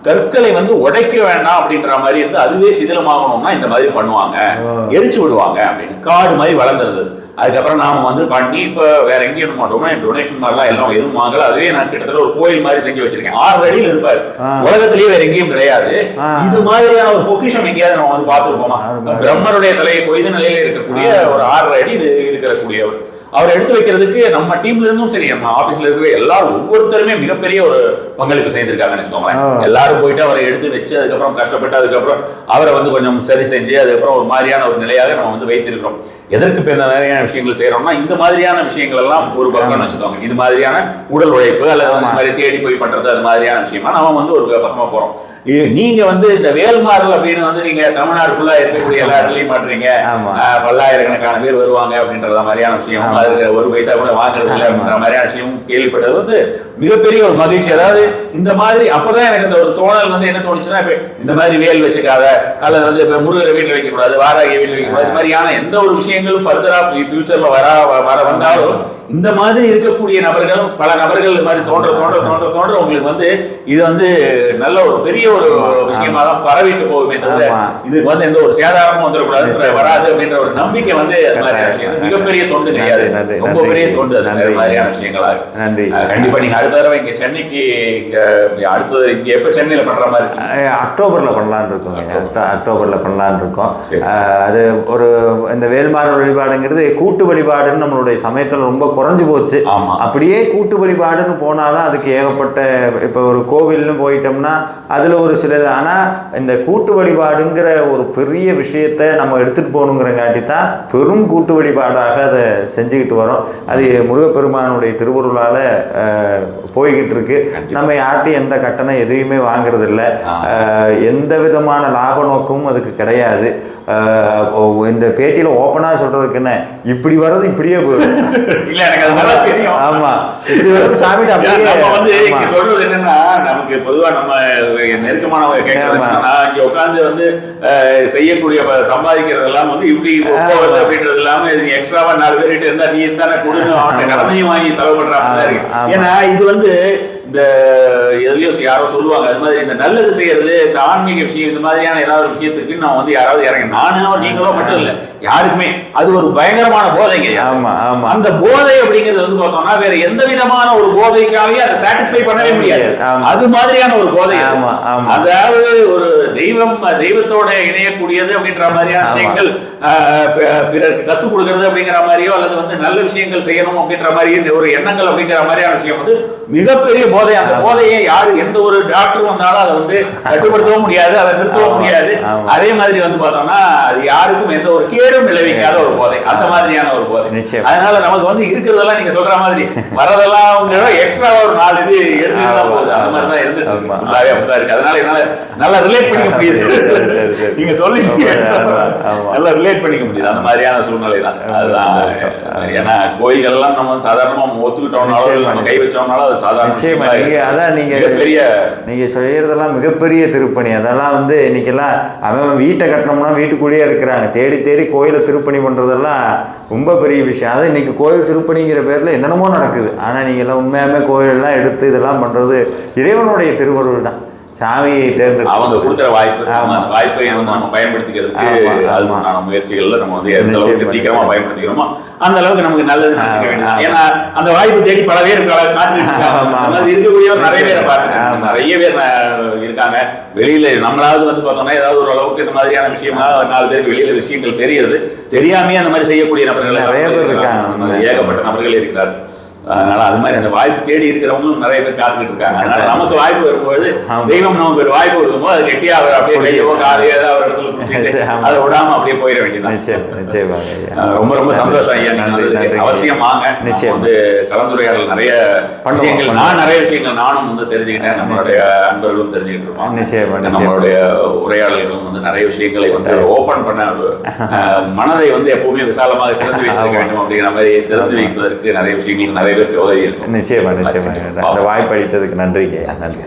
S2: கற்களை வந்து உடைக்க வேண்டாம் அப்படின்ற மாதிரி இருந்து அதுவே சிதிலமாகணும்னா இந்த மாதிரி பண்ணுவாங்க, எரிச்சு விடுவாங்க அப்படின்னு. காடு மாதிரி வளர்ந்துருந்தது. அதுக்கப்புறம் நாம வந்து பண்ணி இப்ப வேற எங்கேயும் மாட்டோம்னா டொனேஷன் மாதிரிலாம் எல்லாம் எதுவும் வாங்கல. அதுவே நான் கிட்டத்தட்ட ஒரு கோயில் மாதிரி செஞ்சு வச்சிருக்கேன். 6 அடியில் இருப்பாரு, உலகத்திலேயே வேற எங்கேயும் கிடையாது. இது மாதிரியான ஒரு பொக்கிஷம் எங்கேயாவது நம்ம வந்து பார்த்துருப்போமா? பிரம்மருடைய தலையை கொய்த நிலையில இருக்கக்கூடிய ஒரு 6 அடி இருக்கக்கூடியவர். அவர் எடுத்து வைக்கிறதுக்கு நம்ம டீம்ல இருந்தும் சரி, நம்ம ஆபீஸ்ல இருக்கிற எல்லாரும் ஒவ்வொருத்தருமே மிகப்பெரிய ஒரு பங்களிப்பு செய்திருக்காங்கன்னு வச்சுக்கோங்களேன். எல்லாரும் போயிட்டு அவரை எடுத்து வச்சு அதுக்கப்புறம் கஷ்டப்பட்டு அதுக்கப்புறம் அவரை வந்து கொஞ்சம் சரி செஞ்சு அதுக்கப்புறம் ஒரு மாதிரியான ஒரு நிலையாக நம்ம வந்து வைத்திருக்கிறோம். எதற்கு இப்ப இந்த மாதிரியான விஷயங்கள் செய்யறோம்னா இந்த மாதிரியான விஷயங்கள் எல்லாம் ஒரு பக்கம்னு வச்சுக்கோங்க. இது மாதிரியான உடல் உழைப்பு அல்லது அந்த மாதிரி தேடி போய் பண்றது அது மாதிரியான விஷயமா நம்ம வந்து ஒரு பக்கமா போறோம். நீங்க வந்து இந்த வேல்மாறல் அப்படின்னு வந்து நீங்க தமிழ்நாடு ஃபுல்லா இருக்கக்கூடிய எல்லா இடத்துலயும் பண்றீங்க, பல்லாயிரக்கணக்கான பேர் வருவாங்க அப்படின்ற மாதிரியான விஷயம், அதுக்கு ஒரு பைசா கூட வாங்குறது இல்லை அப்படின்ற மாதிரியான விஷயம் கேள்விப்பட்டது வந்து மிகப்பெரிய ஒரு மகிழ்ச்சி. அதாவது இந்த மாதிரி அப்பதான் எனக்கு அந்த ஒரு தோணல் வந்து என்ன தோணுச்சுன்னா, இப்ப இந்த மாதிரி வேல் வச்சுக்காத அல்லது வந்து இப்ப முருகரை வீட்டுல வைக்கக்கூடாது, வாராகிய வீட்டுல வைக்கக்கூடாது, இது மாதிரியான எந்த ஒரு விஷயங்களும் ஃபர்தரா ஃபியூச்சர்ல வர வந்தாலும் இந்த மாதிரி இருக்கக்கூடிய நபர்கள் பல நபர்கள் இந்த மாதிரி தோன்ற உங்களுக்கு வந்து இது வந்து நல்ல ஒரு பெரிய ஒரு விஷயமா தான் பரவிட்டு போகுமே தவிர இதுக்கு வந்து எந்த ஒரு சேதாரமும் வந்துடக்கூடாது, வராது அப்படின்ற ஒரு நம்பிக்கை வந்து மிகப்பெரிய தொண்டு கிடையாது, ரொம்ப பெரிய தொண்டு. அது மாதிரியான விஷயங்களா கண்டிப்பா நீங்க அடுத்த தடவை இங்க சென்னைக்கு அடுத்தது இங்க எப்ப சென்னையில பண்ற மாதிரி
S1: அக்டோபர்ல பண்ணலான்னு இருக்கோம். அக்டோபர்ல பண்ணலான்னு இருக்கோம். அது ஒரு இந்த வேல்மாறல் வழிபாடுங்கிறது கூட்டு வழிபாடுன்னு நம்மளுடைய சமயத்துல ரொம்ப குறைஞ்சு போச்சு. அப்படியே கூட்டு வழிபாடுன்னு போனாலும் அதுக்கு ஏகப்பட்ட, இப்போ ஒரு கோவில்னு போயிட்டோம்னா அதுல ஒரு சிலது, ஆனா இந்த கூட்டு வழிபாடுங்கிற ஒரு பெரிய விஷயத்தை நம்ம எடுத்துட்டு போகணுங்கிறங்காட்டி தான் பெரும் கூட்டு வழிபாடாக அதை செஞ்சுக்கிட்டு வரோம். அது முருகப்பெருமானுடைய திருவருளால போய்கிட்டு இருக்கு. நம்ம யார்ட்டையும் எந்த கட்டணம் எதுவுமே வாங்குறது இல்லை, எந்த விதமான லாப நோக்கமும் அதுக்கு கிடையாது. இந்த பேட்டியில் ஓப்பனாக சொல்றதுக்கு என்ன, இப்படி வர்றது இப்படியே போயிடும்.
S2: இல்ல எனக்கு அது நல்லா தெரியும்.
S1: ஆமா, இப்படி வர்றது சாமிட்டு அப்படியே
S2: சொல்றது என்னன்னா, நமக்கு பொதுவா நம்ம நெருக்கமானவங்க கேட்கறதுன்னா இங்க உட்காந்து வந்து செய்யக்கூடிய சம்பாதிக்கிறதெல்லாம் வந்து இப்படி போவது அப்படின்றது இல்லாம எக்ஸ்ட்ராவா 4 பேர் இருந்தா நீ தானே கொடுங்க அவன்கிட்ட கடமையும் வாங்கி செலவு பண்ற மாதிரி இருக்கு. ஏன்னா இது வந்து இந்த எதுலயோ யாரோ சொல்லுவாங்க, அது மாதிரி இந்த நல்லது செய்யறது, இந்த ஆன்மீக விஷயம், இந்த மாதிரியான ஏதாவது ஒரு விஷயத்துக்கு நான் வந்து யாராவது இறங்க, நானோ நீங்களோ மட்டும் இல்லை, யாருக்குமே அது ஒரு பயங்கரமான போதைங்க.
S1: ஆமா ஆமா,
S2: அந்த போதை அப்படிங்கிறது வந்து பார்த்தோம்னா வேற எந்த விதமான ஒரு போதைக்காகவே அதை சாட்டிஸ்ஃபை பண்ணவே முடியாது. அது மாதிரியான ஒரு போதை. அதாவது ஒரு தெய்வத்தோட இணையக்கூடியது அப்படின்ற மாதிரியான விஷயங்கள் பிறருக்கு கத்துக் கொடுக்கறது அப்படிங்கிற மாதிரியோ, அல்லது வந்து நல்ல விஷயங்கள் செய்யணும் அப்படின்ற மாதிரி ஒரு எண்ணங்கள் அப்படிங்கிற மாதிரியான விஷயம் வந்து மிகப்பெரிய போதை. அந்த போதையை யாரு எந்த ஒரு டாக்டரும் வந்தாலும் அதை வந்து கட்டுப்படுத்தவும் முடியாது, அதை நிறுத்தவும் முடியாது. அதே மாதிரி வந்து பார்த்தோம்னா அது யாருக்கும் எந்த ஒரு கேடும் விளைவிக்காத ஒரு போதை, அந்த மாதிரியான ஒரு போதை. அதனால நமக்கு வந்து இருக்கிறதெல்லாம் நீங்க சொல்ற மாதிரி வரதெல்லாம் எக்ஸ்ட்ரா ஒரு 4 இது எடுத்துதான் போகுது. அந்த மாதிரி தான் இருந்துட்டு அப்படிதான் இருக்கு. அதனால என்னால நல்லா ரிலேட் பண்ணிக்க முடியுது. நீங்க சொல்லி நல்லா ரிலேட் பண்ணிக்க முடியுது. அந்த மாதிரியான சூழ்நிலை தான். அதுதான். ஏன்னா கோயில்கள் எல்லாம் நம்ம சாதாரணமா ஒத்துக்கிட்டோம்னாலும் நம்ம கை வச்சோம்னாலும் அது
S1: நிச்சயமா நீங்க செய்யறதெல்லாம் மிகப்பெரிய திருப்பணி. அதெல்லாம் வந்து இன்னைக்கெல்லாம் அவன் வீட்டை கட்டணும்னா வீட்டுக்குள்ளேயே இருக்கிறாங்க, தேடி தேடி கோயிலை திருப்பணி பண்றதெல்லாம் ரொம்ப பெரிய விஷயம். அது இன்னைக்கு கோயில் திருப்பணிங்கிற பேர்ல என்னென்னமோ நடக்குது. ஆனா நீங்க எல்லாம் உண்மையாமே கோயிலெல்லாம் எடுத்து இதெல்லாம் பண்றது இறைவனுடைய திருவருள் தான். சாமியை தேர்ந்தெடுத்து
S2: அவங்க கொடுக்குற வாய்ப்பை நம்ம பயன்படுத்திக்கிறதுக்கு அதுக்கான முயற்சிகள்ல நம்ம வந்து எந்த அளவுக்கு சீக்கிரமா பயன்படுத்திக்கிறோமோ அந்த அளவுக்கு நமக்கு நல்லது. ஏன்னா அந்த வாய்ப்பு தேடி பல பேர் இருக்கக்கூடிய நிறைய பேரை பார்த்துருக்காங்க, நிறைய பேர் இருக்காங்க. வெளியில நம்மளாவது வந்து பார்த்தோம்னா ஏதாவது ஒரு அளவுக்கு இந்த மாதிரியான விஷயமா 4 பேருக்கு வெளியில விஷயங்கள் தெரியுது, தெரியாமே அந்த மாதிரி செய்யக்கூடிய நபர்கள் நிறைய பேர் இருக்காங்க, ஏகப்பட்ட நபர்கள் இருக்கிறார்கள். அதனால அது மாதிரி அந்த வாய்ப்பு தேடி இருக்கிறவங்களும் நிறைய பேர் காத்துக்கிட்டு இருக்காங்க. அதனால நமக்கு வாய்ப்பு வரும்போது தெய்வம் நமக்கு ஒரு வாய்ப்பு வரும்போது அது கெட்டியா அவர் அப்படியே கையோ காலையோ ஏதாவது ஒரு இடத்துல அதை விடாம அப்படியே போயிட வேண்டியது. ரொம்ப ரொம்ப சந்தோஷம் ஐயா, நீங்க அவசியம் வாங்க. வந்து கலந்துரையாடல் நிறைய விஷயங்கள், நிறைய விஷயங்கள் நானும் வந்து தெரிஞ்சுக்கிட்டேன், நம்மளுடைய அன்பர்களும் தெரிஞ்சுக்கிட்டு இருக்கோம். நம்மளுடைய உரையாடல்களும் வந்து நிறைய விஷயங்களை வந்து ஓபன் பண்ண மனதை வந்து எப்பவுமே விசாலமாக திறந்து வைக்க வேண்டும் அப்படிங்கிற மாதிரி திறந்து வைப்பதற்கு நிறைய விஷயங்கள் நிறைய பேருக்கு உதவி இருக்கும்.
S1: நிச்சயமா நிச்சயமா. அந்த வாய்ப்பு அளித்ததுக்கு நன்றிங்க. நன்றி.